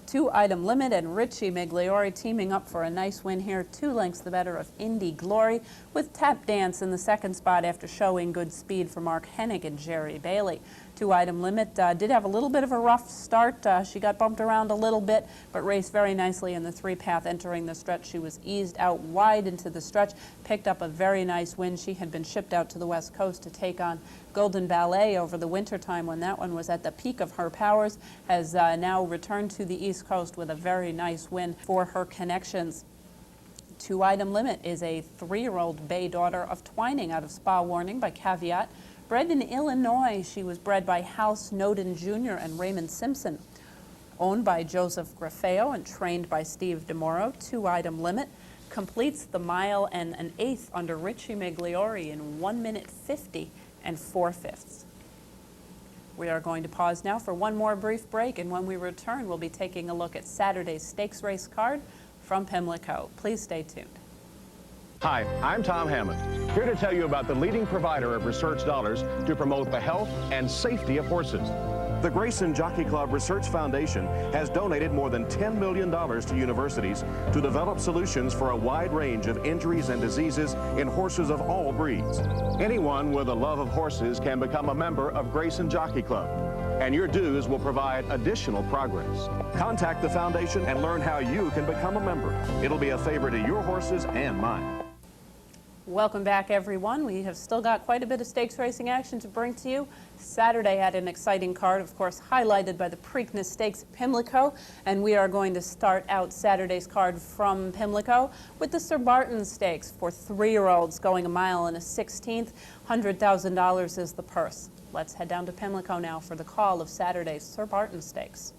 [SPEAKER 2] 2-item limit, and Richie Migliore teaming up for a nice win here. 2 lengths the better of Indy Glory, with Tap Dance in the second spot after showing good speed for Mark Hennig and Jerry Bailey. 2-item limit did have a little bit of a rough start. She got bumped around a little bit, but raced very nicely in the 3-path entering the stretch. She was eased out wide into the stretch, picked up a very nice win. She had been shipped out to the West Coast to take on Golden Ballet over the winter time when that one was at the peak of her powers, has now returned to the East Coast with a very nice win for her connections. 2-item limit is a 3-year-old bay daughter of Twining out of Spa Warning by Caveat. Bred in Illinois, she was bred by Hal Snowden Jr. and Raymond Simpson. Owned by Joseph Grafeo and trained by Steve DeMoro. 2-item limit. Completes the mile and an eighth under Richie Migliore in 1 minute 50 and 4/5. We are going to pause now for one more brief break, and when we return, we'll be taking a look at Saturday's stakes race card from Pimlico. Please stay tuned.
[SPEAKER 9] Hi, I'm Tom Hammond, here to tell you about the leading provider of research dollars to promote the health and safety of horses. The Grayson Jockey Club Research Foundation has donated more than $10 million to universities to develop solutions for a wide range of injuries and diseases in horses of all breeds. Anyone with a love of horses can become a member of Grayson Jockey Club, and your dues will provide additional progress. Contact the foundation and learn how you can become a member. It'll be a favor to your horses and mine.
[SPEAKER 2] Welcome back, everyone. We have still got quite a bit of stakes racing action to bring to you. Saturday had an exciting card, of course, highlighted by the Preakness Stakes at Pimlico, and we are going to start out Saturday's card from Pimlico with the Sir Barton Stakes for 3-year-olds going a mile and a 16th. $100,000 is the purse. Let's head down to Pimlico now for the call of Saturday's Sir Barton Stakes.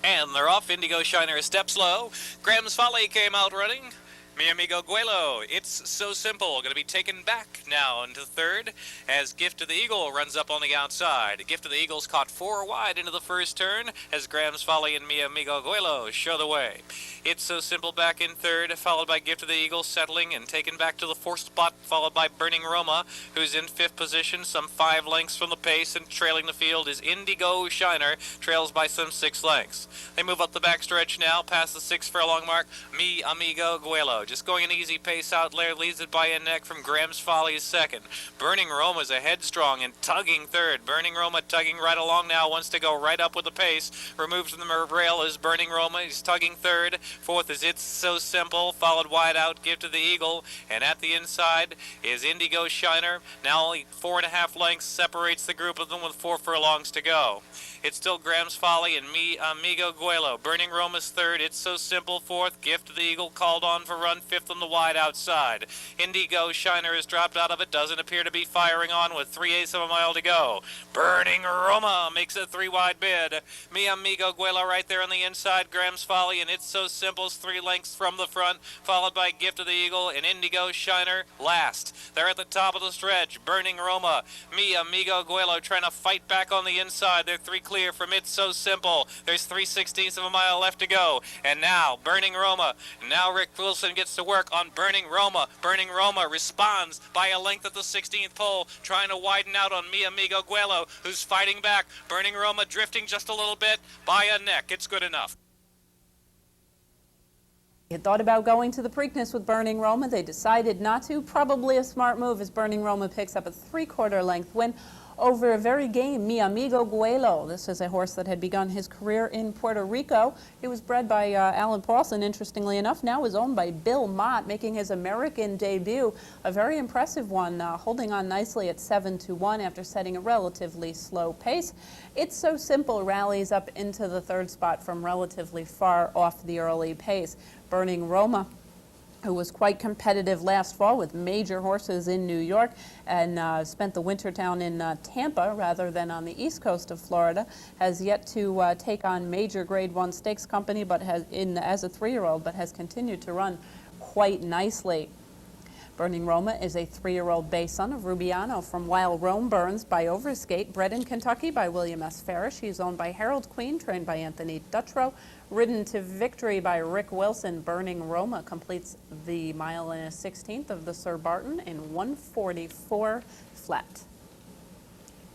[SPEAKER 8] And they're off. Indigo Shiner a step slow. Graham's Folly came out running. Mi Amigo Guelo, It's So Simple, going to be taken back now into third as Gift of the Eagle runs up on the outside. Gift of the Eagle's caught 4 wide into the first turn as Graham's Folly and Mi Amigo Guelo show the way. It's So Simple back in third, followed by Gift of the Eagle settling and taken back to the 4th spot, followed by Burning Roma, who's in 5th position, some 5 lengths from the pace, and trailing the field is Indigo Shiner, trails by some 6 lengths. They move up the backstretch now, past the 6 furlong mark. Mi Amigo Guelo just going an easy pace out there, leads it by a neck from Graham's Folly's second. Burning Roma's a headstrong and tugging third. Burning Roma tugging right along now, wants to go right up with the pace. Removed from the rail is Burning Roma. He's tugging third. 4th is It's So Simple, followed wide out Gift of the Eagle. And at the inside is Indigo Shiner. Now only 4.5 lengths separates the group of them with 4 furlongs to go. It's still Graham's Folly and Mi Amigo Guelo. Burning Roma's third. It's So Simple 4th. Gift of the Eagle called on for run 5th on the wide outside. Indigo Shiner has dropped out of it. Doesn't appear to be firing on with 3/8 of a mile to go. Burning Roma makes a 3 wide bid. Mi Amigo Guelo right there on the inside. Graham's Folly and It's So Simple's 3 lengths from the front, followed by Gift of the Eagle and Indigo Shiner last. They're at the top of the stretch. Burning Roma, Mi Amigo Guelo trying to fight back on the inside. They're 3 clear from It's So Simple. There's 3/16 of a mile left to go. And now Burning Roma. Now Rick Wilson gets to work on Burning Roma. Burning Roma responds by a length at the 16th pole, trying to widen out on Mi Amigo Guelo, who's fighting back. Burning Roma drifting just a little bit by a neck. It's good enough.
[SPEAKER 2] They had thought about going to the Preakness with Burning Roma. They decided not to. Probably a smart move as Burning Roma picks up a 3/4 length win over a very game Mi Amigo Guelo. This is a horse that had begun his career in Puerto Rico. He was bred by Alan Paulson, interestingly enough. Now is owned by Bill Mott, making his American debut. A very impressive one, holding on nicely at 7-1 after setting a relatively slow pace. It's So Simple rallies up into the 3rd spot from relatively far off the early pace. Burning Roma, who was quite competitive last fall with major horses in New York and spent the winter down in Tampa rather than on the east coast of Florida, has yet to take on major Grade 1 stakes company, but has as a 3-year-old, but has continued to run quite nicely. Burning Roma is a 3-year-old bay son of Rubiano from While Rome Burns by Overskate, bred in Kentucky by William S. Farish. He's owned by Harold Queen, trained by Anthony Dutrow, ridden to victory by Rick Wilson. Burning Roma completes the mile and a 16th of the Sir Barton in 1:44 flat.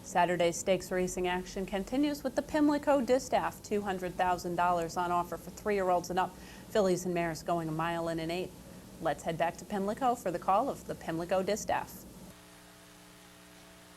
[SPEAKER 2] Saturday's stakes racing action continues with the Pimlico Distaff, $200,000 on offer for 3-year-olds and up. Fillies and mares going a mile and an 1/8. Let's head back to Pimlico for the call of the Pimlico Distaff.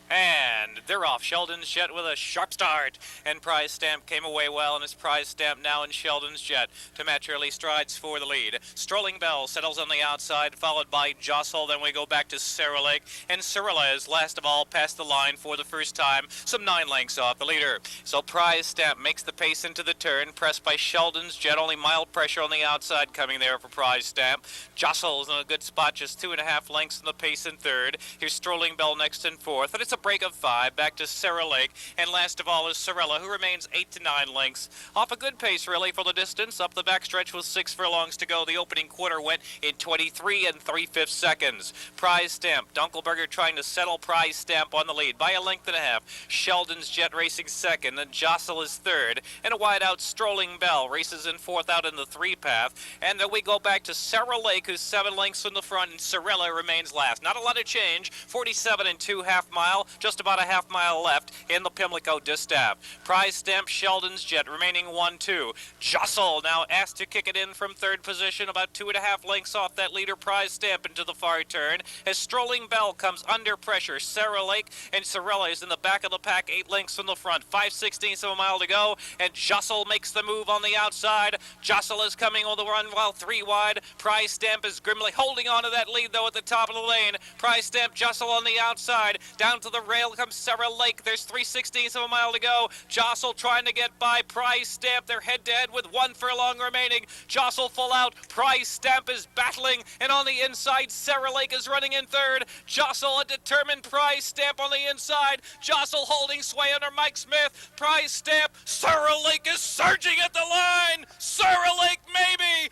[SPEAKER 8] And they're off. Sheldon's Jet with a sharp start. And Prize Stamp came away well, and it's Prize Stamp now in Sheldon's Jet to match early strides for the lead. Strolling Bell settles on the outside, followed by Jostle. Then we go back to Sarah Lake. And Cirilla is last of all past the line for the first time, some 9 lengths off the leader. So Prize Stamp makes the pace into the turn, pressed by Sheldon's Jet. Only mild pressure on the outside coming there for Prize Stamp. Jostle is in a good spot, just 2.5 lengths in the pace in third. Here's Strolling Bell next in fourth. And it's a break of 5 back to Sarah Lake, and last of all is Cirilla, who remains 8 to 9 lengths off a good pace really for the distance. Up the backstretch with 6 furlongs to go. The opening quarter went in 23 3/5 seconds. Prize Stamp, Dunkelberger trying to settle Prize Stamp on the lead by a length and a half. Sheldon's Jet racing second, then Jostle is third, and a wide out Strolling Bell races in fourth out in the 3 path. And then we go back to Sarah Lake, who's 7 lengths from the front, and Cirilla remains last. Not a lot of change. 47 2/2 mile, just about a half mile left in the Pimlico Distaff. Prize Stamp, Sheldon's Jet remaining 1-2. Jostle now asked to kick it in from third position, about 2.5 lengths off that leader Prize Stamp into the far turn. As Strolling Bell comes under pressure, Sarah Lake and Cirilla is in the back of the pack, 8 lengths from the front, 5/16 of a mile to go, and Jostle makes the move on the outside. Jostle is coming on the run while 3 wide. Prize Stamp is grimly holding on to that lead though at the top of the lane. Prize Stamp, Jostle on the outside, down to the rail comes Sarah Lake. There's 3/16 of a mile to go. Jostle trying to get by Prize Stamp. They're head-to-head with 1 furlong remaining. Jostle full out. Prize Stamp is battling, and on the inside, Sarah Lake is running in third. Jostle, a determined Prize Stamp on the inside. Jostle holding sway under Mike Smith. Prize Stamp. Sarah Lake is surging at the line. Sarah Lake, maybe.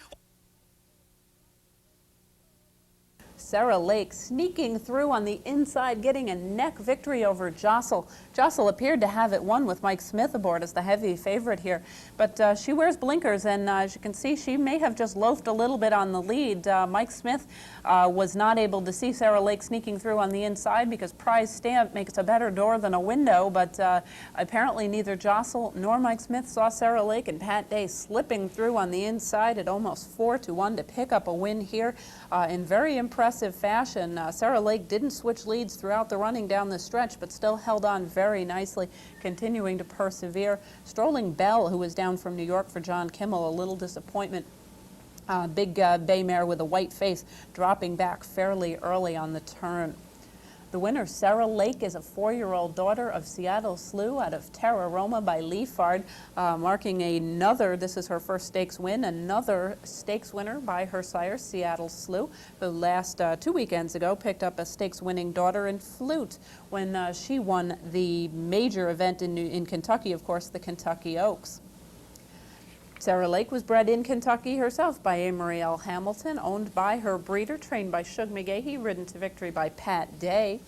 [SPEAKER 2] Sarah Lake sneaking through on the inside, getting a neck victory over Jostle. Jostle appeared to have it won with Mike Smith aboard as the heavy favorite here, but she wears blinkers, and as you can see, she may have just loafed a little bit on the lead. Mike Smith was not able to see Sarah Lake sneaking through on the inside because Prize Stamp makes a better door than a window, but apparently neither Jostle nor Mike Smith saw Sarah Lake, and Pat Day slipping through on the inside at almost 4-1 to pick up a win here in very impressive fashion. Sarah Lake didn't switch leads throughout the running down the stretch, but still held on very nicely, continuing to persevere. Strolling Bell, who was down from New York for John Kimmel, a little disappointment. Big bay mare with a white face, dropping back fairly early on the turn. The winner, Sarah Lake, is a 4-year-old daughter of Seattle Slew out of Terra Roma by Leafard, marking another, this is her first stakes win, another stakes winner by her sire, Seattle Slew, who last 2 weekends ago picked up a stakes winning daughter in Flute when she won the major event in Kentucky, of course, the Kentucky Oaks. Sarah Lake was bred in Kentucky herself by Amory L. Hamilton, owned by her breeder, trained by Shug McGahee, ridden to victory by Pat Day.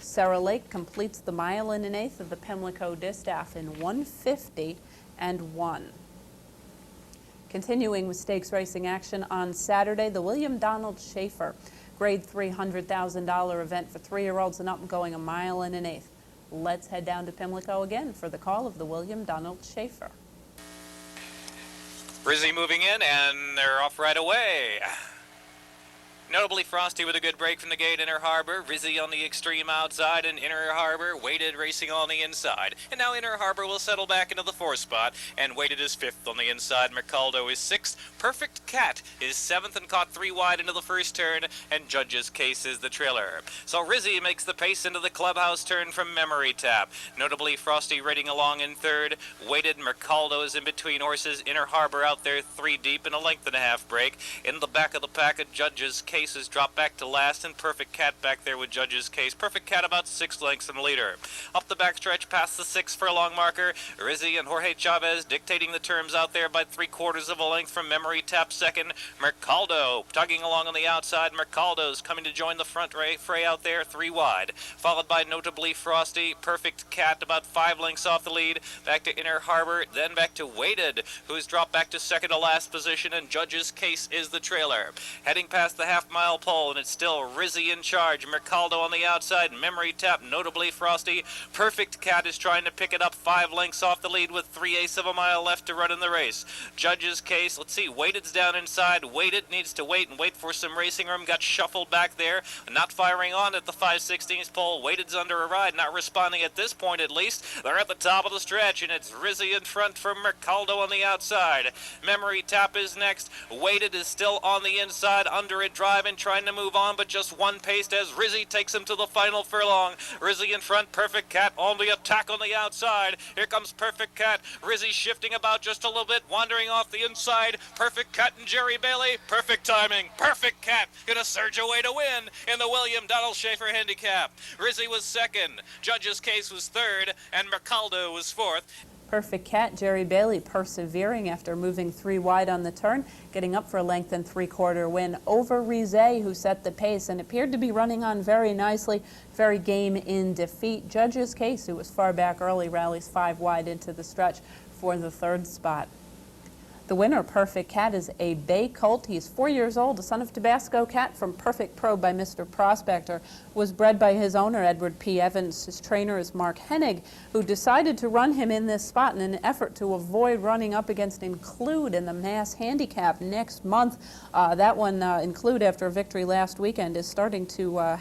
[SPEAKER 2] Sarah Lake completes the mile and an 1/8 of the Pimlico Distaff in 1:50.1. Continuing with stakes racing action on Saturday, the William Donald Schaefer Grade 3 $100,000 event for 3-year-olds and up, going a mile and an 1/8. Let's head down to Pimlico again for the call of the William Donald Schaefer.
[SPEAKER 8] Rizzy moving in, and they're off right away. Notably Frosty with a good break from the gate. Inner Harbor, Rizzy on the extreme outside, and Inner Harbor Weighted racing on the inside. And now Inner Harbor will settle back into the 4th spot, and Weighted is 5th on the inside. Mercaldo is 6th. Perfect Cat is 7th and caught 3 wide into the first turn, and Judge's Case is the trailer. So Rizzy makes the pace into the clubhouse turn from Memory Tap. Notably Frosty rating along in 3rd. Weighted, Mercaldo is in between horses. Inner Harbor out there 3 deep in a length and a half break. In the back of the pack, a Judge's Case Case has dropped back to last, and Perfect Cat back there with Judge's Case. Perfect Cat about 6 lengths in the leader. Up the backstretch past the 6 furlong marker, Rizzi and Jorge Chavez dictating the terms out there by 3/4 of a length from Memory Tap second. Mercaldo tugging along on the outside. Mercaldo's coming to join the front fray out there, 3 wide. Followed by Notably Frosty. Perfect Cat about 5 lengths off the lead. Back to Inner Harbor, then back to Weighted, who's dropped back to second to last position, and Judge's Case is the trailer. Heading past the half-mile pole, and it's still Rizzi in charge. Mercaldo on the outside. Memory Tap, Notably Frosty. Perfect Cat is trying to pick it up 5 lengths off the lead with 3/8 of a mile left to run in the race. Judge's Case, let's see, Weighted's down inside. Weighted needs to wait for some racing room. Got shuffled back there. Not firing on at the 5/16 pole. Weighted's under a ride, not responding at this point at least. They're at the top of the stretch, and it's Rizzi in front from Mercaldo on the outside. Memory Tap is next. Weighted is still on the inside, under it driving, trying to move on, but just one pace as Rizzi takes him to the final furlong. Rizzi in front, Perfect Cat on the attack on the outside. Here comes Perfect Cat. Rizzi shifting about just a little bit, wandering off the inside. Perfect Cat and Jerry Bailey. Perfect timing. Perfect Cat gonna surge away to win in the William Donald Schaefer Handicap. Rizzi was second, Judge's Case was third, and Mercaldo was fourth.
[SPEAKER 2] Perfect Cat, Jerry Bailey persevering after moving 3 wide on the turn, getting up for a length and 3/4 win over Rizzi, who set the pace and appeared to be running on very nicely, very game in defeat. Judge's Case, who was far back early, rallies 5 wide into the stretch for the 3rd spot. The winner, Perfect Cat, is a bay colt. He's 4 years old, a son of Tabasco Cat from Perfect Pro by Mr. Prospector. Was bred by his owner, Edward P. Evans. His trainer is Mark Hennig, who decided to run him in this spot in an effort to avoid running up against Include in the Mass Handicap next month. That one, Include, after a victory last weekend, is starting to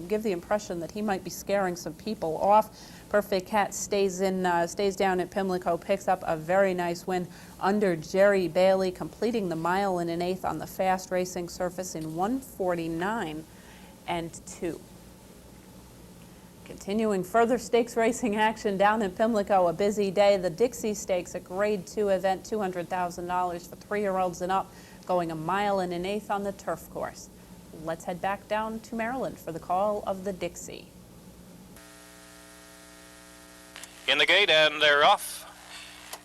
[SPEAKER 2] give the impression that he might be scaring some people off. Perfect Cat stays down at Pimlico, picks up a very nice win under Jerry Bailey, completing the 1 1/8 on the fast racing surface in 1:49.2. Continuing further stakes racing action down in Pimlico, a busy day. The Dixie Stakes, a Grade 2 event, $200,000 for 3-year-olds and up, going 1 1/8 on the turf course. Let's head back down to Maryland for the call of the Dixie.
[SPEAKER 8] In the gate, and they're off.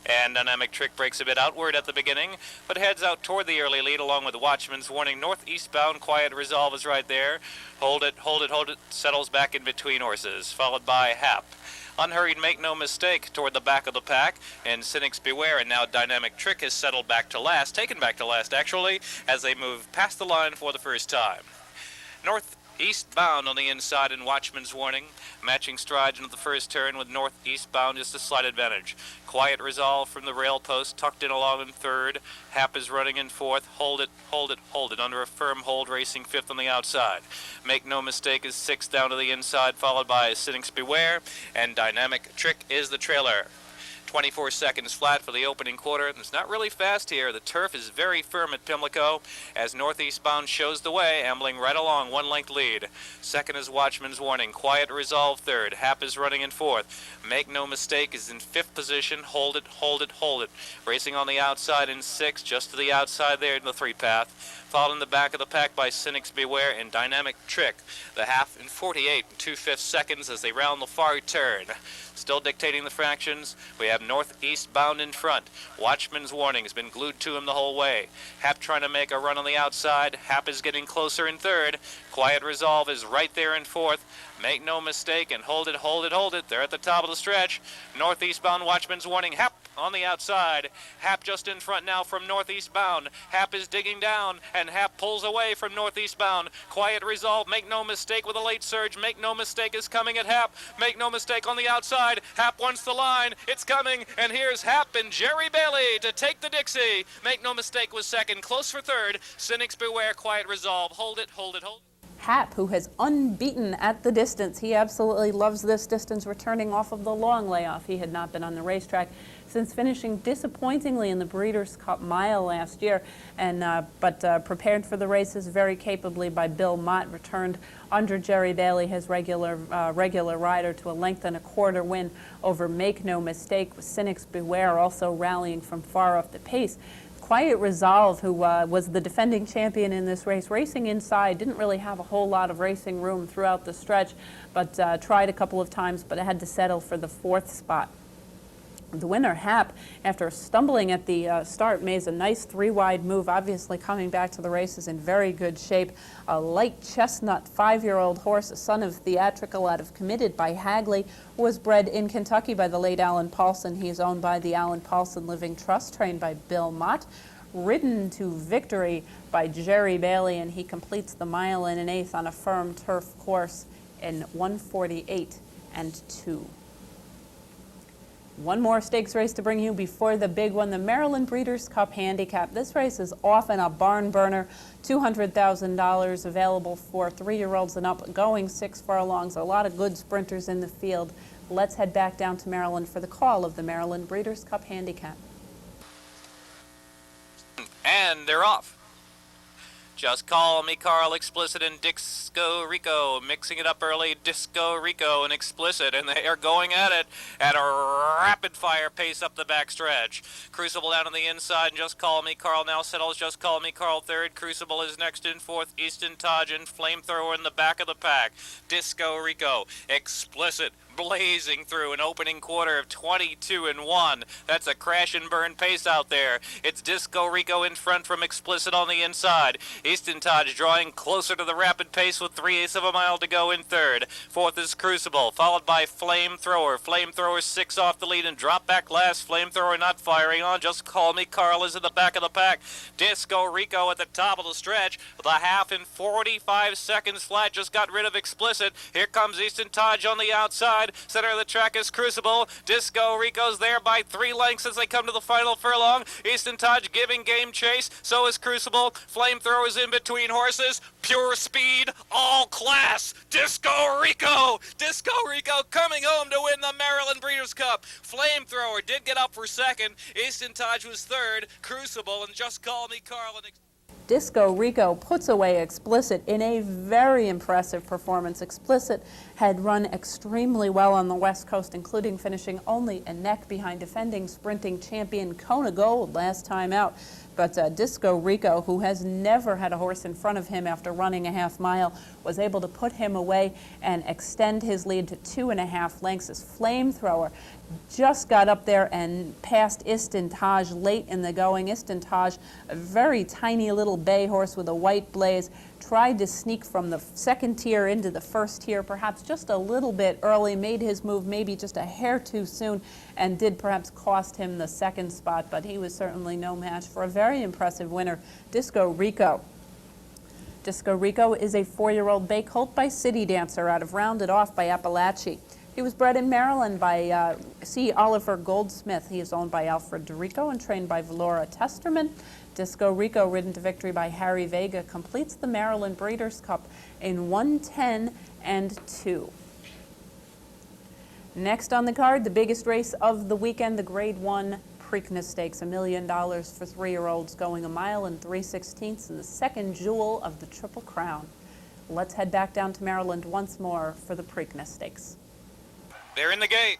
[SPEAKER 8] And Dynamic Trick breaks a bit outward at the beginning, but heads out toward the early lead along with Watchman's Warning. Northeastbound, Quiet Resolve is right there. Hold it, hold it, hold it. Settles back in between horses, followed by Hap. Unhurried, Make No Mistake toward the back of the pack, and Cynics Beware, and now Dynamic Trick has settled back to last, taken back to last actually, as they move past the line for the first time. Northeastbound on the inside in Watchman's Warning, matching strides into the first turn with northeastbound just a slight advantage. Quiet Resolve from the rail post, tucked in along in third. Hap is running in fourth. Hold it, hold it, hold it. Under a firm hold, racing fifth on the outside. Make No Mistake is sixth down to the inside, followed by Cynics Beware, and Dynamic Trick is the trailer. 24 seconds flat for the opening quarter. It's not really fast here. The turf is very firm at Pimlico as Northeastbound shows the way, ambling right along, 1 length lead. Second is Watchman's Warning. Quiet Resolve third. Hap is running in fourth. Make No Mistake is in fifth position. Hold it, hold it, hold it. Racing on the outside in sixth, just to the outside there in the 3 path. Followed in the back of the pack by Cynics Beware and Dynamic Trick. The half in 48 2/5 seconds as they round the far turn. Still dictating the fractions, we have Northeastbound in front. Watchman's Warning has been glued to him the whole way. Hap trying to make a run on the outside. Hap is getting closer in third. Quiet Resolve is right there in fourth. Make No Mistake and hold it, hold it, hold it. They're at the top of the stretch. Northeastbound, Watchman's Warning. Hap on the outside. Hap just in front now from Northeastbound. Hap is digging down, and Hap pulls away from Northeastbound. Quiet Resolve, Make No Mistake with a late surge. Make No Mistake is coming at Hap. Make No Mistake on the outside. Hap wants the line. It's coming, and here's Hap and Jerry Bailey to take the Dixie. Make No Mistake was second, close for third. Cynics Beware, Quiet Resolve. Hold it, hold it, hold it.
[SPEAKER 2] Hap, who has unbeaten at the distance. He absolutely loves this distance, returning off of the long layoff. He had not been on the racetrack since finishing disappointingly in the Breeders' Cup Mile last year, and but prepared for the races very capably by Bill Mott. Returned under Jerry Bailey, his regular rider, to a 1.25 length win over Make No Mistake, with Cynics Beware also rallying from far off the pace. Quiet Resolve, who was the defending champion in this race, racing inside, didn't really have a whole lot of racing room throughout the stretch, but tried a couple of times, but had to settle for the 4th spot. The winner, Hap, after stumbling at the start, made a nice 3-wide move, obviously coming back to the races in very good shape. A light chestnut 5-year-old horse, a son of Theatrical out of Committed by Hagley, was bred in Kentucky by the late Alan Paulson. He is owned by the Alan Paulson Living Trust, trained by Bill Mott. Ridden to victory by Jerry Bailey, and he completes the 1 1/8 on a firm turf course in 1:48 and 2. One more stakes race to bring you before the big one, the Maryland Breeders' Cup Handicap. This race is often a barn burner, $200,000 available for 3-year-olds and up, going 6 furlongs. A lot of good sprinters in the field. Let's head back down to Maryland for the call of the Maryland Breeders' Cup Handicap.
[SPEAKER 8] And they're off. Just Call Me Carl, Explicit, and Disco Rico. Mixing it up early, Disco Rico and Explicit, and they are going at it at a rapid-fire pace up the backstretch. Crucible down on the inside, and Just Call Me Carl now settles. Just Call Me Carl third. Crucible is next in fourth. Easton Taj and Flamethrower in the back of the pack. Disco Rico, Explicit, blazing through an opening quarter of 22 and 1. That's a crash and burn pace out there. It's Disco Rico in front from Explicit on the inside. Easton Taj drawing closer to the rapid pace with 3/8 of a mile to go in third. Fourth is Crucible, followed by Flamethrower. Flamethrower 6 off the lead and drop back last. Flamethrower not firing on. Just Call Me Carl is in the back of the pack. Disco Rico at the top of the stretch. The half in 45 seconds flat. Just got rid of Explicit. Here comes Easton Taj on the outside. Center of the track is Crucible. Disco Rico's there by 3 lengths as they come to the final furlong. Easton Taj giving game chase. So is Crucible. Flamethrowers in between horses. Pure speed, all class. Disco Rico. Disco Rico coming home to win the Maryland Breeders' Cup. Flamethrower did get up for second. Easton Taj was third. Crucible and Just Call Me Carl.
[SPEAKER 2] Disco Rico puts away Explicit in a very impressive performance. Explicit had run extremely well on the West Coast, including finishing only a neck behind defending sprinting champion Kona Gold last time out. But Disco Rico, who has never had a horse in front of him after running a half mile, was able to put him away and extend his lead to 2.5 lengths as Flamethrower just got up there and passed Easton Taj late in the going. Easton Taj, a very tiny little bay horse with a white blaze, tried to sneak from the second tier into the first tier, perhaps just a little bit early, made his move maybe just a hair too soon, and did perhaps cost him the second spot, but he was certainly no match for a very impressive winner, Disco Rico. Disco Rico is a 4-year-old bay colt by City Dancer out of Rounded Off by Appalachia. He was bred in Maryland by C. Oliver Goldsmith. He is owned by Alfred DeRico and trained by Valora Testerman. Disco Rico, ridden to victory by Harry Vega, completes the Maryland Breeders' Cup in 1:10 and 2. Next on the card, the biggest race of the weekend, the Grade 1 Preakness Stakes, $1 million for 3-year-olds, going 1 mile and 3/16 in the second jewel of the Triple Crown. Let's head back down to Maryland once more for the Preakness Stakes.
[SPEAKER 8] They're in the gate.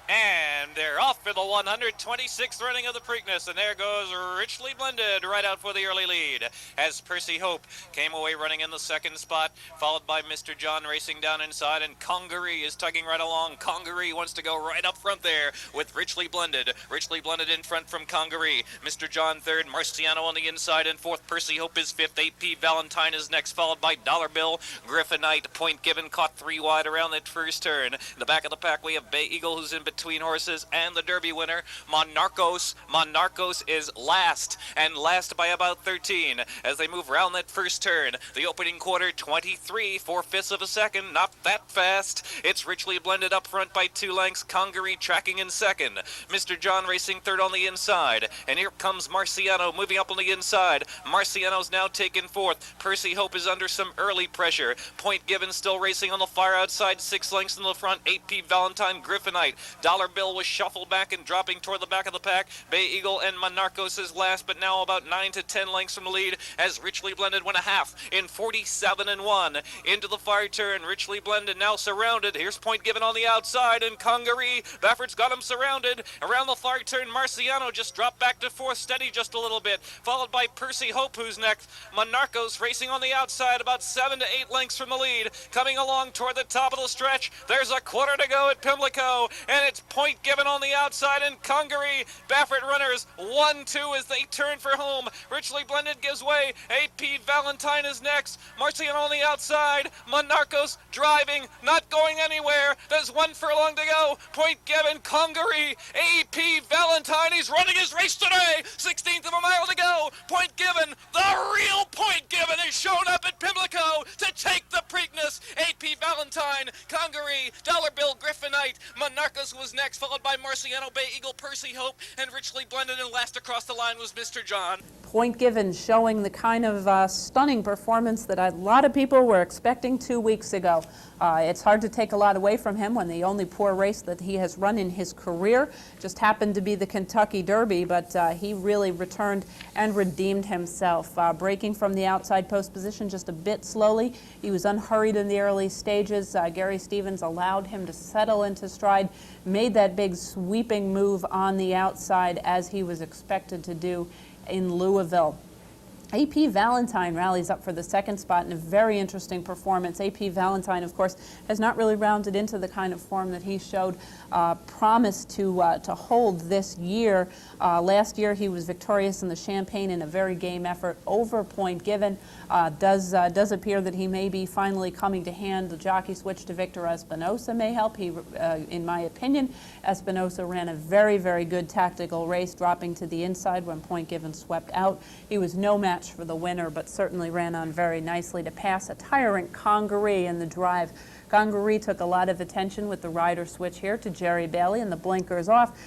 [SPEAKER 8] And they're off for the 126th running of the Preakness, and there goes Richly Blended right out for the early lead as Percy Hope came away running in the second spot, followed by Mr. John racing down inside, and Congaree is tugging right along. Congaree wants to go right up front there with Richly Blended. Richly Blended in front from Congaree. Mr. John third, Marciano on the inside, and fourth, Percy Hope is fifth. AP Valentine is next, followed by Dollar Bill. Griffinite, Point Given caught 3 wide around that first turn. In the back of the pack, we have Bay Eagle, who's in between horses, and the Derby winner, Monarchos. Monarchos is last, and last by about 13 as they move round that first turn. The opening quarter, 23 4/5 of a second, not that fast. It's Richly Blended up front by 2 lengths. Congaree tracking in second. Mr. John racing third on the inside, and here comes Marciano moving up on the inside. Marciano's now taken fourth. Percy Hope is under some early pressure. Point Given still racing on the far outside, 6 lengths in the front. AP Valentine, Griffinite, Dollar Bill was shuffled back and dropping toward the back of the pack. Bay Eagle and Monarcos is last, but now about 9 to 10 lengths from the lead as Richly Blended went a half in 47-1 into the far turn. Richly Blended now surrounded. Here's Point Given on the outside, and Congaree. Baffert's got him surrounded. Around the far turn, Marciano just dropped back to fourth, steady just a little bit, followed by Percy Hope, who's next. Monarcos racing on the outside, about 7 to 8 lengths from the lead, coming along toward the top of the stretch. There's a quarter to go at Pimlico, and it's Point Given on the outside, and Congaree. Baffert runners 1-2 as they turn for home. Richly Blended gives way. AP Valentine is next. Marciano on the outside. Monarcos driving, not going anywhere. There's 1 furlong to go. Point Given, Congaree, AP Valentine. He's running his race today. 16th of a mile to go. Point Given, the real Point Given, has shown up at Pimlico to take the Preakness. AP Valentine, Congaree, Dollar Bill, Griffinite. Monarcos was next, followed by Marciano, Bay Eagle, Percy Hope, and Richly Blended, and last across the line was Mr. John.
[SPEAKER 2] Point Given showing the kind of stunning performance that a lot of people were expecting 2 weeks ago. It's hard to take a lot away from him when the only poor race that he has run in his career just happened to be the Kentucky Derby, but he really returned and redeemed himself, breaking from the outside post position just a bit slowly. He was unhurried in the early stages. Gary Stevens allowed him to settle into stride, made that big sweeping move on the outside as he was expected to do in Louisville. AP Valentine rallies up for the second spot in a very interesting performance. AP Valentine, of course, has not really rounded into the kind of form that he showed promise to hold this year. Last year, he was victorious in the Champagne in a very game effort over Point Given. Does appear that he may be finally coming to hand. The jockey switch to Victor Espinosa may help. He, in my opinion, Espinosa ran a very, very good tactical race, dropping to the inside when Point Given swept out. He was no match for the winner, but certainly ran on very nicely to pass a tyrant Congaree in the drive. Congaree took a lot of attention with the rider switch here to Jerry Bailey and the blinkers off.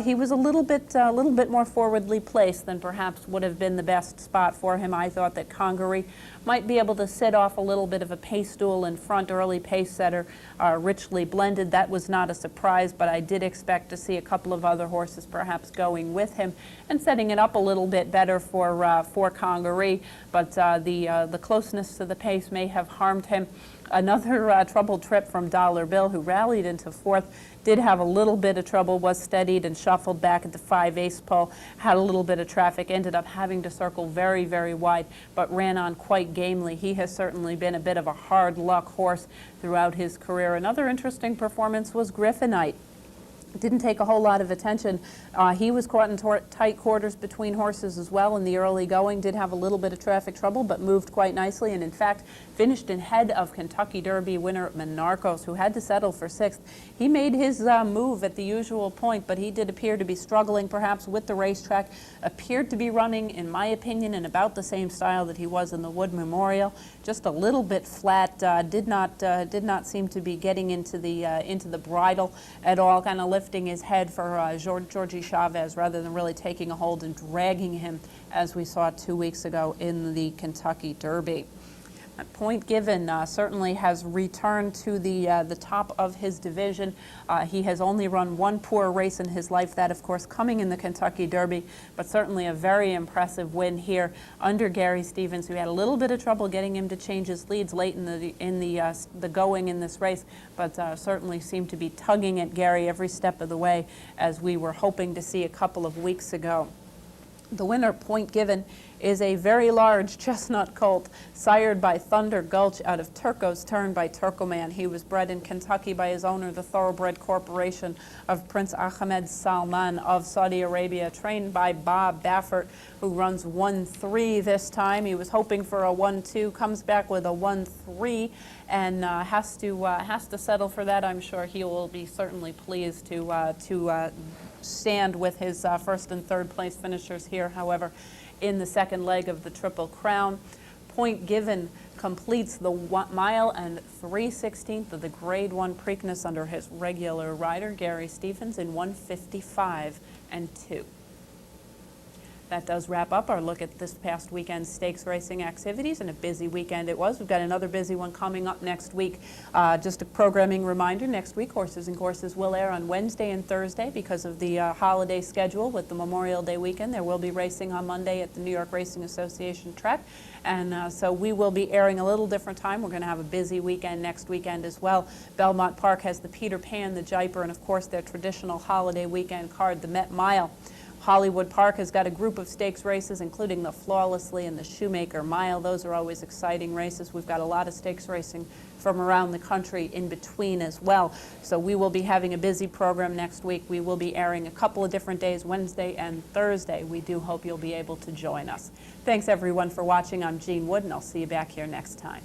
[SPEAKER 2] He was a little bit more forwardly placed than perhaps would have been the best spot for him. I thought that Congaree might be able to sit off a little bit of a pace duel in front, early pace setter, Richly Blended. That was not a surprise, but I did expect to see a couple of other horses perhaps going with him and setting it up a little bit better for Congaree. But the closeness to the pace may have harmed him. Another troubled trip from Dollar Bill, who rallied into fourth, did have a little bit of trouble, was steadied and shuffled back at the 5/8 pole, had a little bit of traffic, ended up having to circle very, very wide, but ran on quite gamely. He has certainly been a bit of a hard luck horse throughout his career. Another interesting performance was Griffinite. Didn't take a whole lot of attention. He was caught in tight quarters between horses as well in the early going, did have a little bit of traffic trouble, but moved quite nicely, and in fact finished ahead of Kentucky Derby winner Monarcos, who had to settle for sixth. He made his move at the usual point, but he did appear to be struggling perhaps with the racetrack, appeared to be running, in my opinion, in about the same style that he was in the Wood Memorial, just a little bit flat, did not seem to be getting into the bridle at all, kind of lifting his head for Georgie Chavez rather than really taking a hold and dragging him as we saw 2 weeks ago in the Kentucky Derby. Point Given certainly has returned to the top of his division. He has only run one poor race in his life, that of course coming in the Kentucky Derby, but certainly a very impressive win here under Gary Stevens, who had a little bit of trouble getting him to change his leads late in the going in this race, but certainly seemed to be tugging at Gary every step of the way, as we were hoping to see a couple of weeks ago. The winner, Point Given, is a very large chestnut colt sired by Thunder Gulch out of Turco's Turn by Turcoman. He was bred in Kentucky by his owner, the Thoroughbred Corporation of Prince Ahmed Salman of Saudi Arabia, trained by Bob Baffert, who runs 1-3 this time. He was hoping for a 1-2, comes back with a 1-3, and has to settle for that. I'm sure he will be certainly pleased to stand with his first and third place finishers here. However, in the second leg of the Triple Crown, Point Given completes the 1 mile and 3/16 of the Grade 1 Preakness under his regular rider, Gary Stevens, in 1:55 and 2. That does wrap up our look at this past weekend's stakes racing activities, and a busy weekend it was. We've got another busy one coming up next week. Just a programming reminder, next week Horses and Courses will air on Wednesday and Thursday because of the holiday schedule with the Memorial Day weekend. There will be racing on Monday at the New York Racing Association track, and so we will be airing a little different time. We're going to have a busy weekend next weekend as well. Belmont Park has the Peter Pan, the Jaipur, and of course their traditional holiday weekend card, the Met Mile. Hollywood Park has got a group of stakes races, including the Flawlessly and the Shoemaker Mile. Those are always exciting races. We've got a lot of stakes racing from around the country in between as well. So we will be having a busy program next week. We will be airing a couple of different days, Wednesday and Thursday. We do hope you'll be able to join us. Thanks everyone for watching. I'm Jean Wood, and I'll see you back here next time.